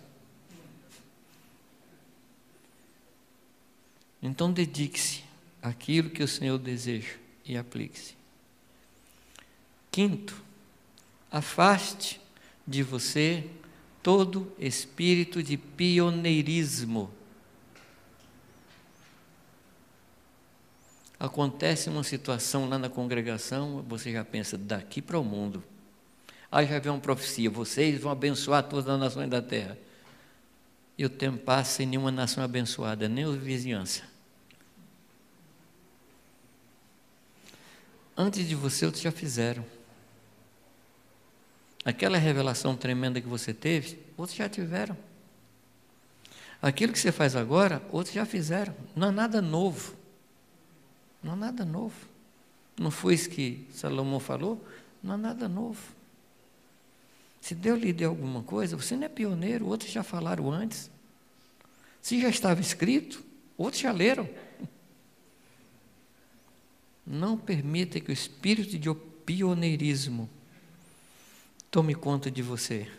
[SPEAKER 2] Então dedique-se àquilo que o Senhor deseja e aplique-se. 5, afaste de você todo espírito de pioneirismo. Acontece uma situação lá na congregação, você já pensa, daqui para o mundo. Aí já vem uma profecia, vocês vão abençoar todas as nações da terra. E o tempo passa e nenhuma nação é abençoada, nem a vizinhança. Antes de você, outros já fizeram. Aquela revelação tremenda que você teve, outros já tiveram. Aquilo que você faz agora, outros já fizeram. Não é nada novo. Não é nada novo. Não foi isso que Salomão falou? Não é nada novo. Se Deus lhe deu alguma coisa, você não é pioneiro, outros já falaram antes. Se já estava escrito, outros já leram. Não permita que o espírito de pioneirismo tome conta de você.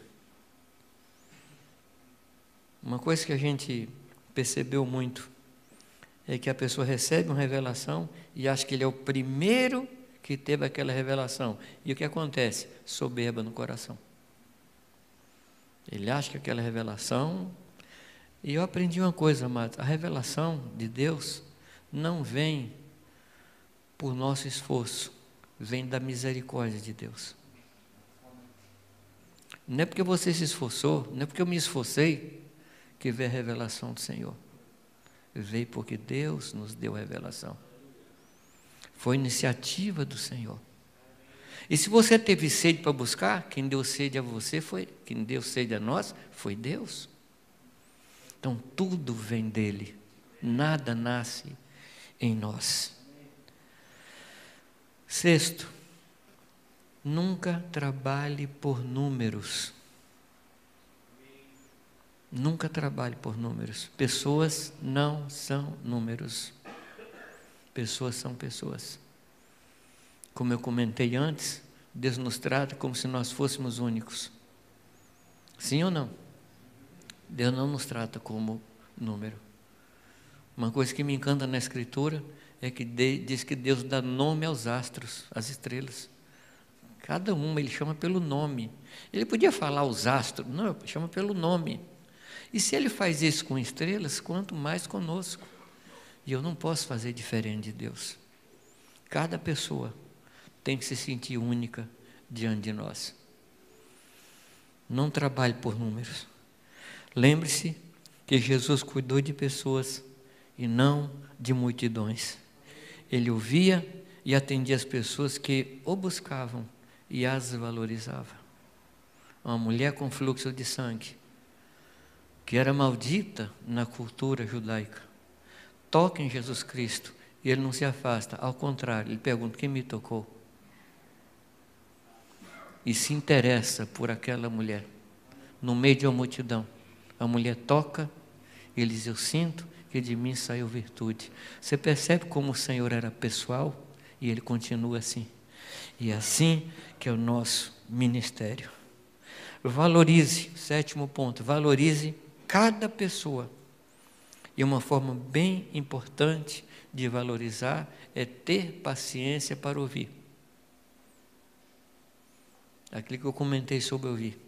[SPEAKER 2] Uma coisa que a gente percebeu muito é que a pessoa recebe uma revelação e acha que ele é o primeiro que teve aquela revelação. E o que acontece? Soberba no coração. Ele acha que aquela revelação... E eu aprendi uma coisa, amados, a revelação de Deus não vem por nosso esforço, vem da misericórdia de Deus. Não é porque você se esforçou, não é porque eu me esforcei que veio a revelação do Senhor. Veio porque Deus nos deu a revelação. Foi iniciativa do Senhor. E se você teve sede para buscar, quem deu sede a você foi, quem deu sede a nós foi Deus. Então tudo vem dele, nada nasce em nós. 6, nunca trabalhe por números. Nunca trabalhe por números. Pessoas não são números. Pessoas são pessoas. Como eu comentei antes, Deus nos trata como se nós fôssemos únicos. Sim ou não? Deus não nos trata como número. Uma coisa que me encanta na Escritura é que diz que Deus dá nome aos astros, às estrelas. Cada uma ele chama pelo nome. Ele podia falar os astros, não, chama pelo nome. E se ele faz isso com estrelas, quanto mais conosco. E eu não posso fazer diferente de Deus. Cada pessoa tem que se sentir única diante de nós. Não trabalhe por números. Lembre-se que Jesus cuidou de pessoas e não de multidões. Ele ouvia e atendia as pessoas que o buscavam e as valorizava. Uma mulher com fluxo de sangue, que era maldita na cultura judaica, toca em Jesus Cristo e ele não se afasta, ao contrário, ele pergunta: quem me tocou? E se interessa por aquela mulher, no meio de uma multidão. A mulher toca, ele diz: eu sinto que de mim saiu virtude. Você percebe como o Senhor era pessoal? E ele continua assim. E é assim que é o nosso ministério. Valorize, 7º ponto, valorize cada pessoa. E uma forma bem importante de valorizar é ter paciência para ouvir. Aquilo que eu comentei sobre ouvir.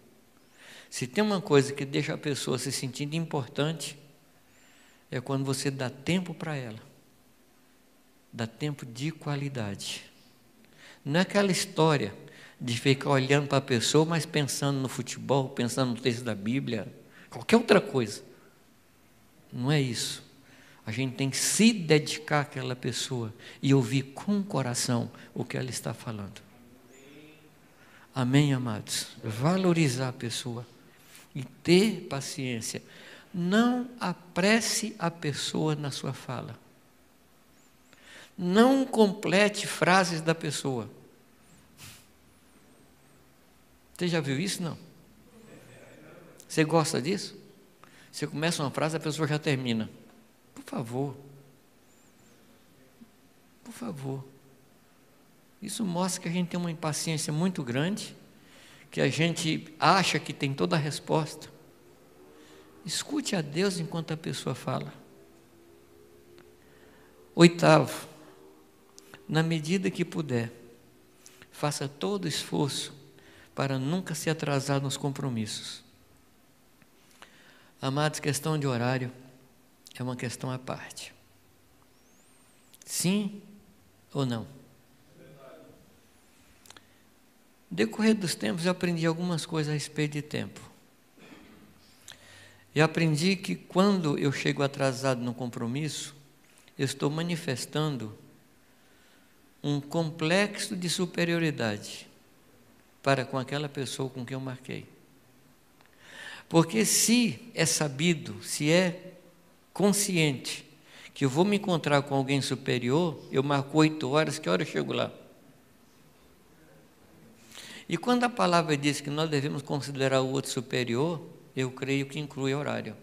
[SPEAKER 2] Se tem uma coisa que deixa a pessoa se sentindo importante, é quando você dá tempo para ela. Dá tempo de qualidade. Não é aquela história de ficar olhando para a pessoa, mas pensando no futebol, pensando no texto da Bíblia, qualquer outra coisa. Não é isso. A gente tem que se dedicar àquela pessoa e ouvir com o coração o que ela está falando. Amém, amados? Valorizar a pessoa e ter paciência. Não apresse a pessoa na sua fala. Não complete frases da pessoa. Você já viu isso? Não? Você gosta disso? Você começa uma frase, a pessoa já termina. Por favor. Por favor. Isso mostra que a gente tem uma impaciência muito grande, que a gente acha que tem toda a resposta. Escute a Deus enquanto a pessoa fala. 8º, na medida que puder, faça todo o esforço para nunca se atrasar nos compromissos. Amados, questão de horário é uma questão à parte. Sim ou não? No decorrer dos tempos, eu aprendi algumas coisas a respeito de tempo. Eu aprendi que quando eu chego atrasado no compromisso, eu estou manifestando um complexo de superioridade para com aquela pessoa com quem eu marquei. Porque se é sabido, se é consciente que eu vou me encontrar com alguém superior, eu marco 8 horas, que hora eu chego lá? E quando a palavra diz que nós devemos considerar o outro superior, eu creio que inclui horário.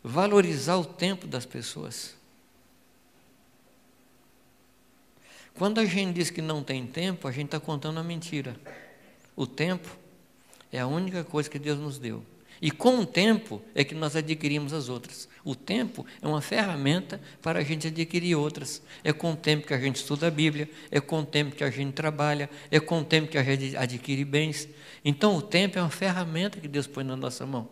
[SPEAKER 2] Valorizar o tempo das pessoas. Quando a gente diz que não tem tempo, a gente está contando uma mentira. O tempo é a única coisa que Deus nos deu. E com o tempo é que nós adquirimos as outras. O tempo é uma ferramenta para a gente adquirir outras. É com o tempo que a gente estuda a Bíblia, é com o tempo que a gente trabalha, é com o tempo que a gente adquire bens. Então o tempo é uma ferramenta que Deus põe na nossa mão.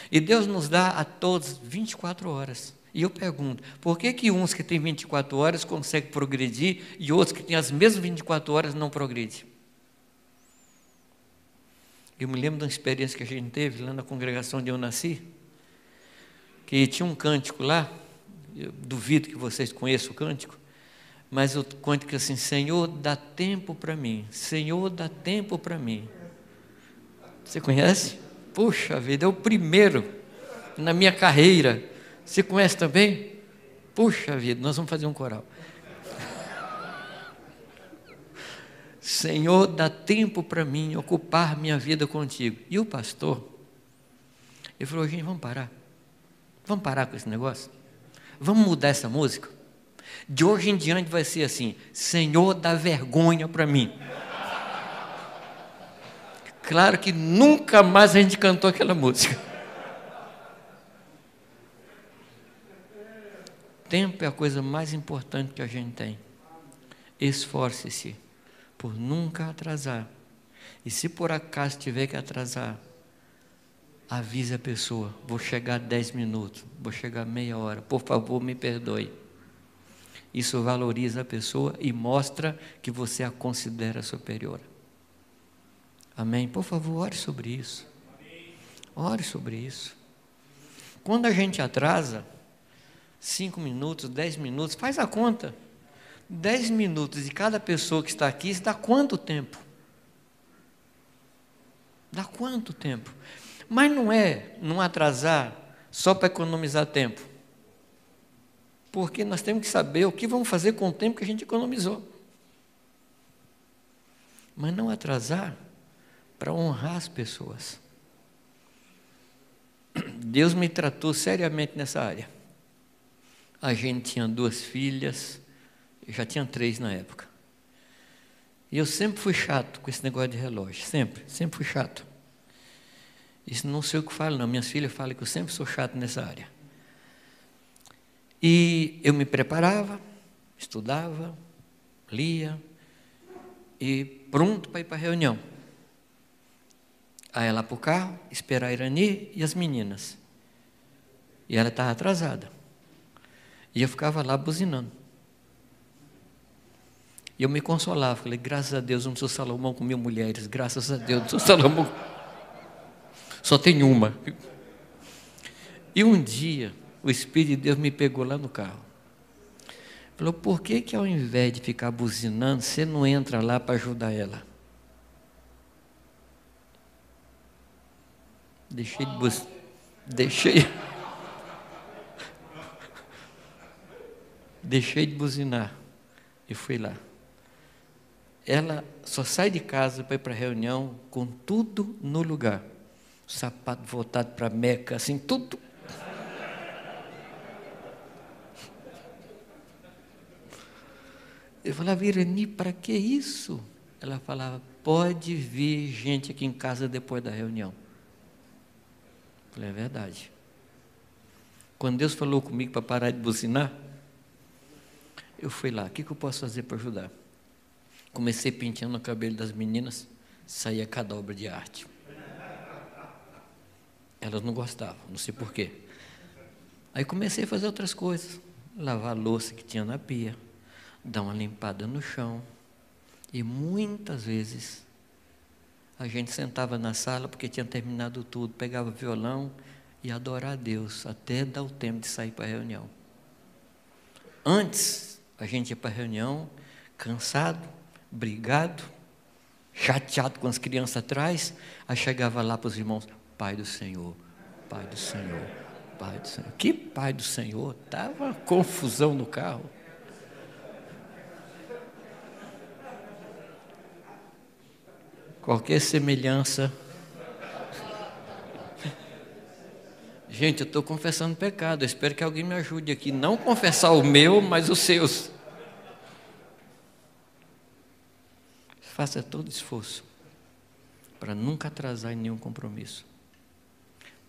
[SPEAKER 2] E Deus nos dá a todos 24 horas. E eu pergunto, por que uns que têm 24 horas conseguem progredir e outros que têm as mesmas 24 horas não progredem? Eu me lembro de uma experiência que a gente teve lá na congregação onde eu nasci, que tinha um cântico lá, eu duvido que vocês conheçam o cântico, mas o cântico assim, Senhor, dá tempo para mim, Senhor, dá tempo para mim. Você conhece? Puxa vida, é o primeiro na minha carreira. Você conhece também? Puxa vida, nós vamos fazer um coral. Senhor, dá tempo para mim ocupar minha vida contigo. E o pastor, ele falou, gente, vamos parar com esse negócio, vamos mudar essa música, de hoje em diante vai ser assim, Senhor, dá vergonha para mim. Claro que nunca mais a gente cantou aquela música. Tempo é a coisa mais importante que a gente tem. Esforce-se por nunca atrasar. E se por acaso tiver que atrasar, avise a pessoa, vou chegar 10 minutos, vou chegar meia hora, por favor me perdoe. Isso valoriza a pessoa e mostra que você a considera superior. Amém? Por favor, ore sobre isso. Ore sobre isso. Quando a gente atrasa, 5 minutos, 10 minutos, faz a conta. 10 minutos de cada pessoa que está aqui, isso dá quanto tempo? Dá quanto tempo? Mas não atrasar só para economizar tempo. Porque nós temos que saber o que vamos fazer com o tempo que a gente economizou. Mas não atrasar para honrar as pessoas. Deus me tratou seriamente nessa área. A gente tinha 2 filhas, eu já tinha 3 na época. E eu sempre fui chato com esse negócio de relógio, sempre fui chato. Isso não sei o que falo, não. Minhas filhas falam que eu sempre sou chato nessa área. E eu me preparava, estudava, lia, e pronto para ir para a reunião. Aí ela para o carro, esperar a Irani e as meninas. E ela estava atrasada. E eu ficava lá buzinando. E eu me consolava, falei, graças a Deus, eu não sou Salomão com 1000 mulheres, graças a Deus, não sou Salomão, só tem uma. E um dia, o Espírito de Deus me pegou lá no carro. Falou, por que ao invés de ficar buzinando, você não entra lá para ajudar ela? Deixei de buzinar. Deixei de buzinar e fui lá. Ela só sai de casa para ir para a reunião com tudo no lugar. O sapato voltado para a Meca, assim, tudo. Eu falava, Irani, para que isso? Ela falava, pode vir gente aqui em casa depois da reunião. Eu falei, é verdade. Quando Deus falou comigo para parar de buzinar, eu fui lá, o que eu posso fazer para ajudar? Comecei penteando o cabelo das meninas, saía cada obra de arte. Elas não gostavam, não sei porquê. Aí comecei a fazer outras coisas, lavar a louça que tinha na pia, dar uma limpada no chão. E muitas vezes a gente sentava na sala porque tinha terminado tudo, pegava o violão e adorar a Deus até dar o tempo de sair para a reunião. Antes, a gente ia para a reunião cansado, brigado, chateado com as crianças atrás, aí chegava lá para os irmãos, Pai do Senhor, Pai do Senhor, Pai do Senhor. Que Pai do Senhor? Estava uma confusão no carro. Qualquer semelhança. Gente, eu estou confessando pecado, eu espero que alguém me ajude aqui, não confessar o meu, mas os seus. Faça todo esforço para nunca atrasar em nenhum compromisso.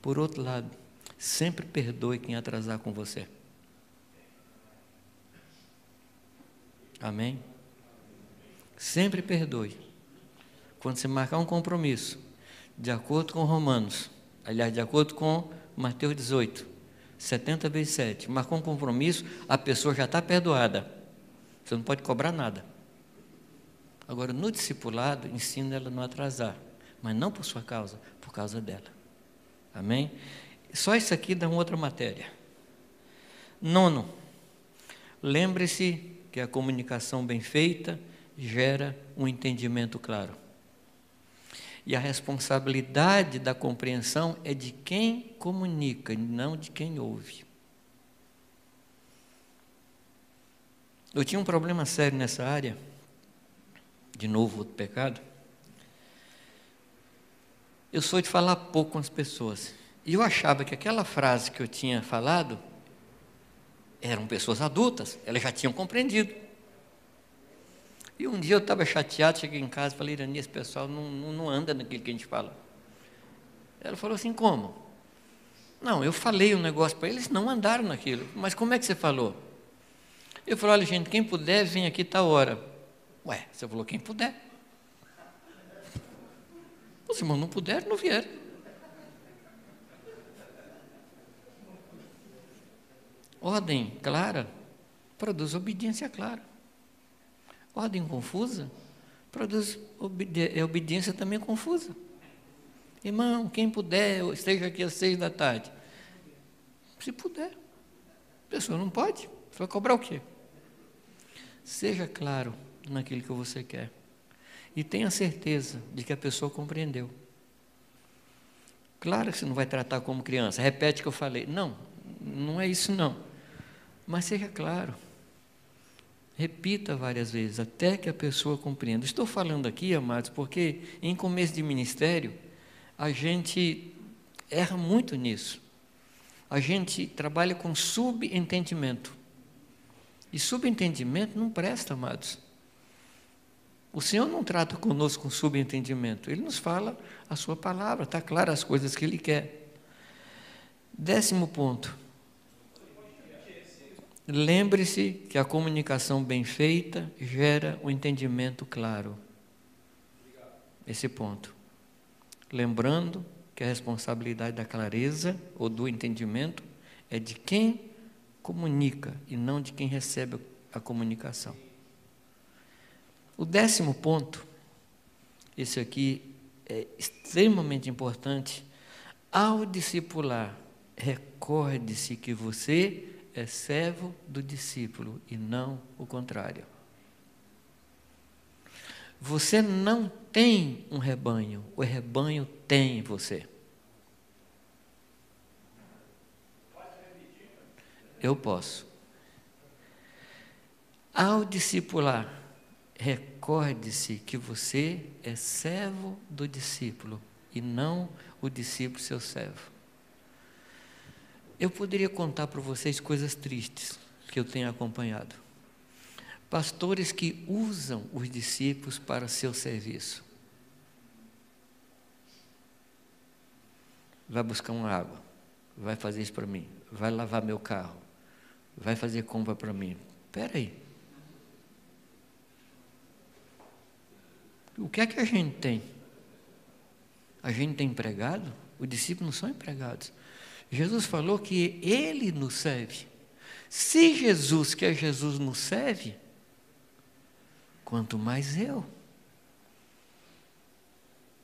[SPEAKER 2] Por outro lado, sempre perdoe quem atrasar com você. Amém? Sempre perdoe. Quando você marcar um compromisso, de acordo com Romanos, aliás, de acordo com Mateus 18, 70 vezes 7, marcou um compromisso, a pessoa já está perdoada. Você não pode cobrar nada. Agora, no discipulado, ensina ela a não atrasar, mas não por sua causa, por causa dela. Amém? Só isso aqui dá uma outra matéria. 9, lembre-se que a comunicação bem feita gera um entendimento claro. E a responsabilidade da compreensão é de quem comunica, não de quem ouve. Eu tinha um problema sério nessa área, de novo outro pecado. Eu sou de falar pouco com as pessoas. E eu achava que aquela frase que eu tinha falado eram pessoas adultas, elas já tinham compreendido. E um dia eu estava chateado, cheguei em casa e falei, Irani, esse pessoal não anda naquilo que a gente fala. Ela falou assim, como? Não, eu falei um negócio para eles, não andaram naquilo. Mas como é que você falou? Eu falei, olha gente, quem puder, vem aqui tal hora. Ué, você falou quem puder. Os irmãos não puderam, não vieram. Ordem clara produz obediência clara. Ordem confusa produz obediência também confusa. Irmão, quem puder, esteja aqui às 6 da tarde. Se puder. A pessoa não pode. Você vai cobrar o quê? Seja claro naquilo que você quer. E tenha certeza de que a pessoa compreendeu. Claro que você não vai tratar como criança. Repete o que eu falei. Não, não é isso não. Mas seja claro. Repita várias vezes, até que a pessoa compreenda. Estou falando aqui, amados, porque em começo de ministério, a gente erra muito nisso. A gente trabalha com subentendimento. E subentendimento não presta, amados. O Senhor não trata conosco com subentendimento. Ele nos fala a sua palavra, está claro as coisas que Ele quer. 10º ponto. Lembre-se que a comunicação bem feita gera um entendimento claro. Esse ponto. Lembrando que a responsabilidade da clareza ou do entendimento é de quem comunica e não de quem recebe a comunicação. O 10º ponto, esse aqui é extremamente importante. Ao discipular, recorde-se que você é servo do discípulo e não o contrário. Você não tem um rebanho, o rebanho tem você. Eu posso. Ao discipular, recorde-se que você é servo do discípulo e não o discípulo seu servo. Eu poderia contar para vocês coisas tristes que eu tenho acompanhado. Pastores que usam os discípulos para seu serviço. Vai buscar uma água, vai fazer isso para mim, vai lavar meu carro, vai fazer compra para mim. Espera aí. O que é que a gente tem? A gente tem empregado? Os discípulos não são empregados. Jesus falou que Ele nos serve. Se Jesus, que é Jesus, nos serve, quanto mais eu.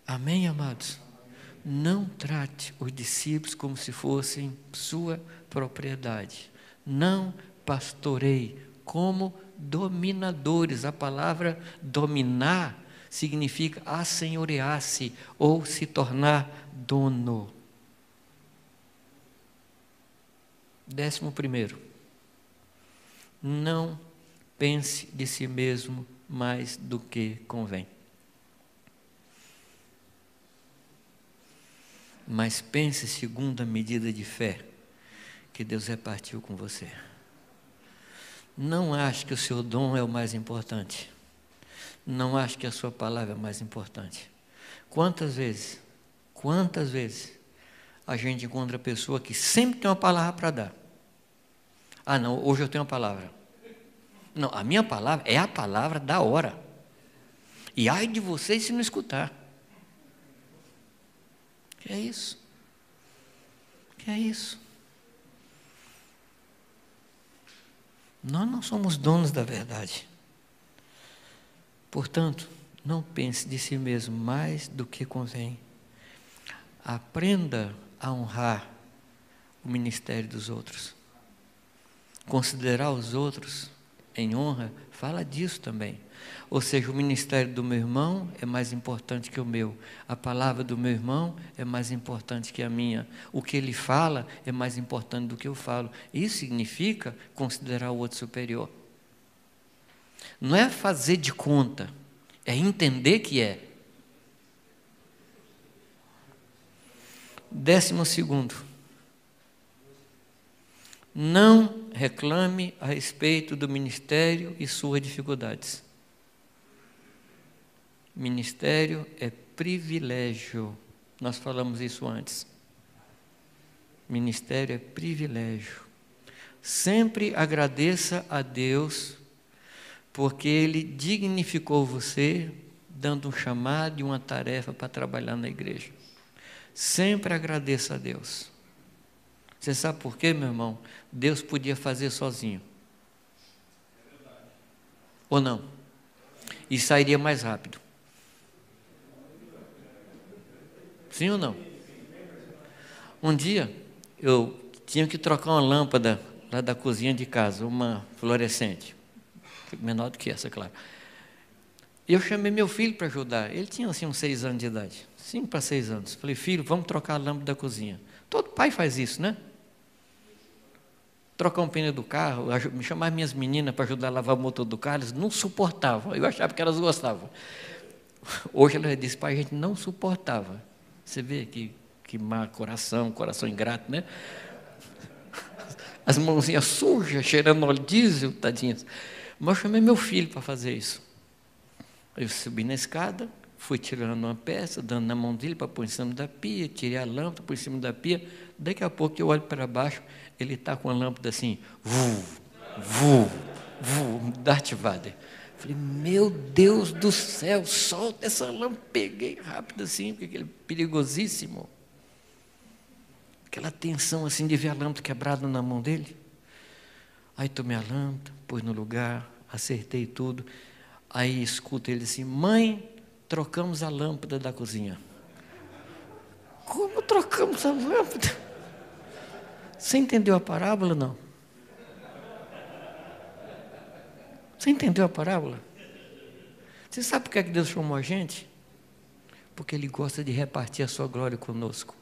[SPEAKER 2] Amém, amados? Não trate os discípulos como se fossem sua propriedade. Não pastoreie como dominadores. A palavra dominar significa assenhorear-se ou se tornar dono. 11º, não pense de si mesmo mais do que convém. Mas pense segundo a medida de fé que Deus repartiu com você. Não ache que o seu dom é o mais importante. Não ache que a sua palavra é mais importante. Quantas vezes a gente encontra pessoa que sempre tem uma palavra para dar. Ah, não, hoje eu tenho uma palavra. Não, a minha palavra é a palavra da hora. E ai de vocês se não escutar. Que é isso? Que é isso? Nós não somos donos da verdade. Portanto, não pense de si mesmo mais do que convém. Aprenda a honrar o ministério dos outros. Considerar os outros em honra, fala disso também. Ou seja, o ministério do meu irmão é mais importante que o meu. A palavra do meu irmão é mais importante que a minha. O que ele fala é mais importante do que eu falo. Isso significa considerar o outro superior. Não é fazer de conta, é entender que é. 12º, não reclame a respeito do ministério e suas dificuldades. Ministério é privilégio. Nós falamos isso antes. Ministério é privilégio. Sempre agradeça a Deus, porque Ele dignificou você, dando um chamado e uma tarefa para trabalhar na igreja. Sempre agradeça a Deus. Você sabe por quê, meu irmão? Deus podia fazer sozinho. Ou não? E sairia mais rápido. Sim ou não? Um dia, eu tinha que trocar uma lâmpada lá da cozinha de casa, uma fluorescente, menor do que essa, claro. Eu chamei meu filho para ajudar. Ele tinha assim uns 6 anos de idade, 5 para 6 anos. Falei, filho, vamos trocar a lâmpada da cozinha. Todo pai faz isso, né? Trocar um pneu do carro, me chamar minhas meninas para ajudar a lavar o motor do carro, eles não suportavam. Eu achava que elas gostavam. Hoje ela disse, pai, a gente não suportava. Você vê que má coração ingrato, né? As mãozinhas sujas, cheirando óleo diesel, tadinhas. Mas eu chamei meu filho para fazer isso. Eu subi na escada, fui tirando uma peça, dando na mão dele para pôr em cima da pia, tirei a lâmpada, pôr em cima da pia. Daqui a pouco eu olho para baixo, ele está com a lâmpada assim, Darth Vader. Falei, meu Deus do céu, solta essa lâmpada. Peguei rápido assim, porque aquele perigosíssimo. Aquela tensão assim de ver a lâmpada quebrada na mão dele. Aí tomei a lâmpada, pus no lugar, acertei tudo. Aí escuto ele assim, mãe, trocamos a lâmpada da cozinha. Como trocamos a lâmpada? Você entendeu a parábola, não? Você entendeu a parábola? Você sabe por que Deus chamou a gente? Porque Ele gosta de repartir a sua glória conosco.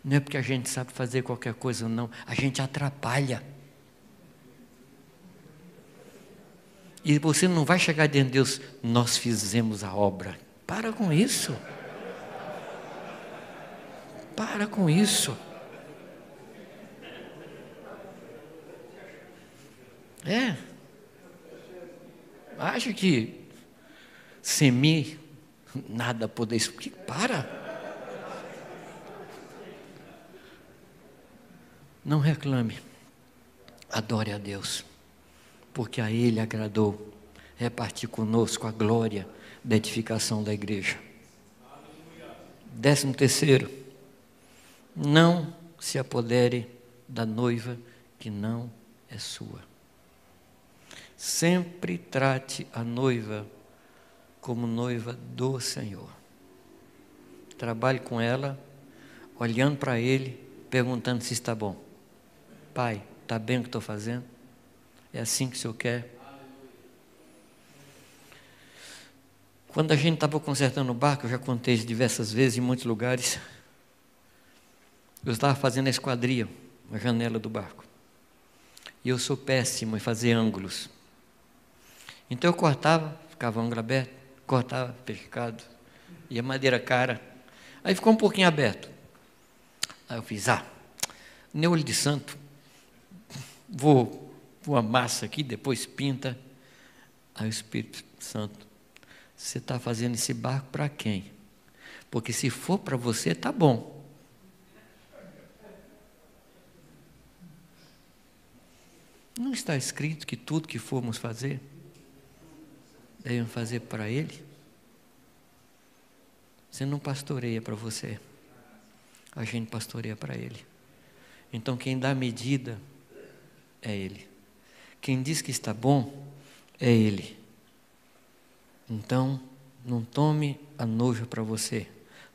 [SPEAKER 2] Não é porque a gente sabe fazer qualquer coisa, não. A gente atrapalha. E você não vai chegar diante de Deus, nós fizemos a obra. Para com isso. Para com isso. Acha que sem mim nada poder. Para. Não reclame. Adore a Deus. Porque a Ele agradou repartir conosco a glória da edificação da igreja. 13º, não se apodere da noiva que não é sua. Sempre trate a noiva como noiva do Senhor. Trabalhe com ela, olhando para Ele, perguntando se está bom. Pai, está bem o que estou fazendo? É assim que o Senhor quer? Quando a gente estava consertando o barco, eu já contei isso diversas vezes em muitos lugares, eu estava fazendo a esquadria, a janela do barco. E eu sou péssimo em fazer ângulos. Então eu cortava, ficava ângulo aberto, cortava, fechado, e a madeira cara. Aí ficou um pouquinho aberto. Aí eu fiz, nem olho de santo, vou amassa aqui, depois pinta. Aí o Espírito Santo, você está fazendo esse barco para quem? Porque se for para você, está bom. Não está escrito que tudo que formos fazer, devemos fazer para Ele? Você não pastoreia para você, a gente pastoreia para Ele. Então quem dá a medida é Ele. Quem diz que está bom é Ele. Então, não tome a noiva para você.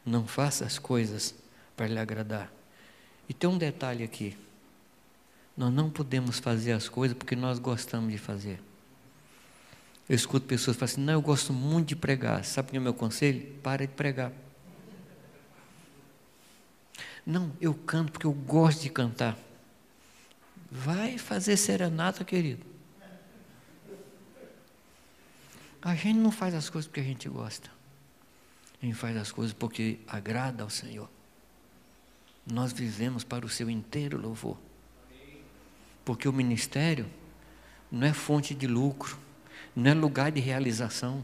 [SPEAKER 2] Não faça as coisas para lhe agradar. E tem um detalhe aqui. Nós não podemos fazer as coisas porque nós gostamos de fazer. Eu escuto pessoas falando assim, não, eu gosto muito de pregar. Sabe qual é o meu conselho? Para de pregar. Não, eu canto porque eu gosto de cantar. Vai fazer serenata, querido. A gente não faz as coisas porque a gente gosta. A gente faz as coisas porque agrada ao Senhor. Nós vivemos para o seu inteiro louvor. Porque o ministério não é fonte de lucro, não é lugar de realização.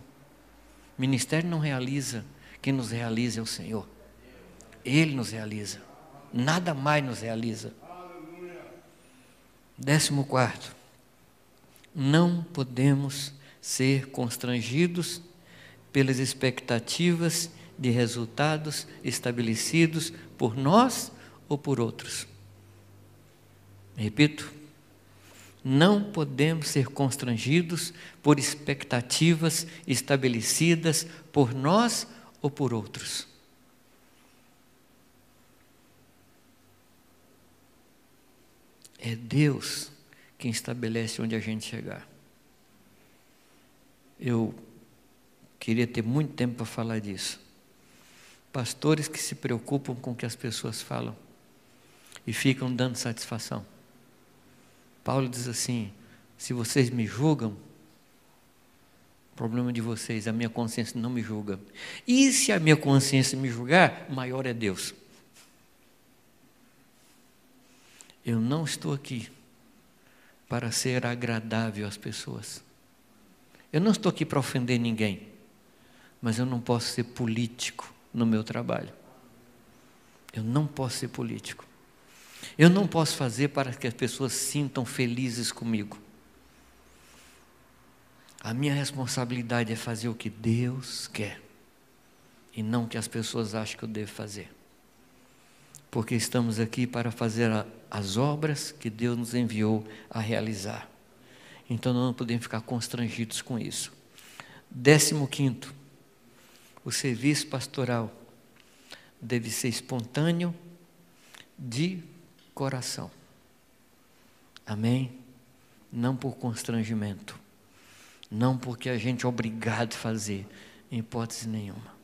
[SPEAKER 2] O ministério não realiza, quem nos realiza é o Senhor. Ele nos realiza. Nada mais nos realiza. 14º, não podemos ser constrangidos pelas expectativas de resultados estabelecidos por nós ou por outros. Repito, não podemos ser constrangidos por expectativas estabelecidas por nós ou por outros. É Deus quem estabelece onde a gente chegar. Eu queria ter muito tempo para falar disso. Pastores que se preocupam com o que as pessoas falam e ficam dando satisfação. Paulo diz assim, se vocês me julgam, problema de vocês, a minha consciência não me julga. E se a minha consciência me julgar, maior é Deus. Eu não estou aqui para ser agradável às pessoas. Eu não estou aqui para ofender ninguém, mas eu não posso ser político no meu trabalho. Eu não posso ser político. Eu não posso fazer para que as pessoas sintam felizes comigo. A minha responsabilidade é fazer o que Deus quer e não o que as pessoas acham que eu devo fazer. Porque estamos aqui para fazer as obras que Deus nos enviou a realizar. Então nós não podemos ficar constrangidos com isso. 15º, o serviço pastoral deve ser espontâneo, de coração. Amém? Não por constrangimento. Não porque a gente é obrigado a fazer, em hipótese nenhuma.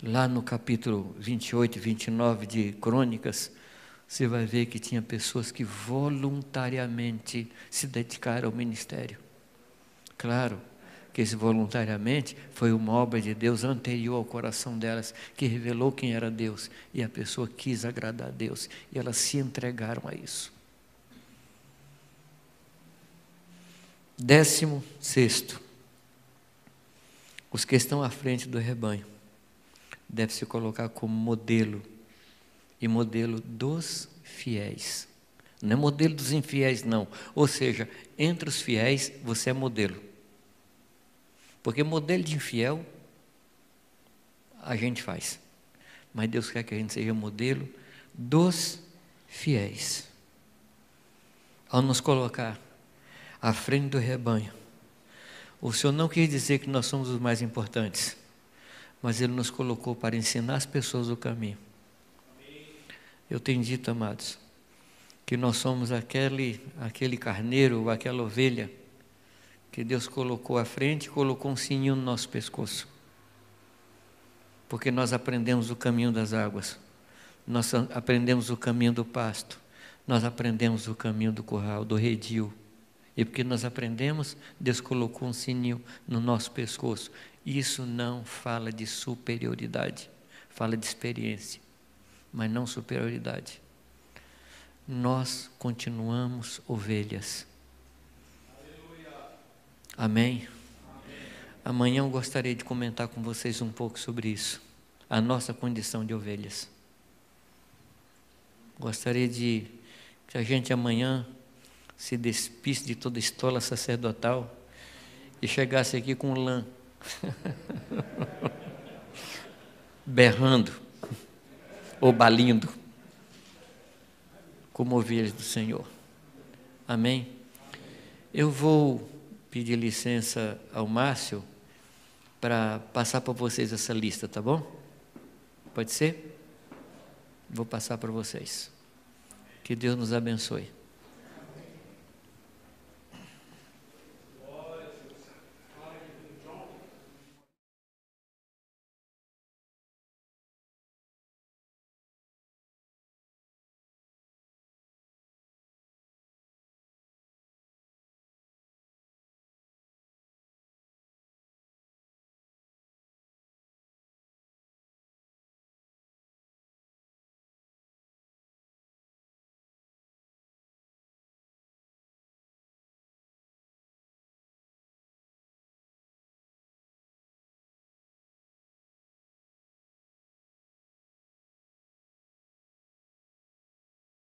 [SPEAKER 2] Lá no capítulo 28 e 29 de Crônicas, você vai ver que tinha pessoas que voluntariamente se dedicaram ao ministério. Claro que esse voluntariamente foi uma obra de Deus anterior ao coração delas, que revelou quem era Deus, e a pessoa quis agradar a Deus, e elas se entregaram a isso. 16º, os que estão à frente do rebanho devem se colocar como modelo, e modelo dos fiéis. Não é modelo dos infiéis, não. Ou seja, entre os fiéis, você é modelo. Porque modelo de infiel, a gente faz. Mas Deus quer que a gente seja modelo dos fiéis. Ao nos colocar à frente do rebanho, o Senhor não quis dizer que nós somos os mais importantes, mas Ele nos colocou para ensinar as pessoas o caminho. Eu tenho dito, amados, que nós somos aquele carneiro, ou aquela ovelha, que Deus colocou à frente e colocou um sininho no nosso pescoço. Porque nós aprendemos o caminho das águas, nós aprendemos o caminho do pasto, nós aprendemos o caminho do curral, do redil. E porque nós aprendemos, Deus colocou um sininho no nosso pescoço. Isso não fala de superioridade, fala de experiência, mas não superioridade. Nós continuamos ovelhas. Amém? Amanhã eu gostaria de comentar com vocês um pouco sobre isso, a nossa condição de ovelhas. Gostaria de que a gente amanhã se despisse de toda estola sacerdotal e chegasse aqui com lã, berrando ou balindo, como ovelhas do Senhor. Amém? Eu vou pedir licença ao Márcio para passar para vocês essa lista, tá bom? Pode ser? Vou passar para vocês. Que Deus nos abençoe.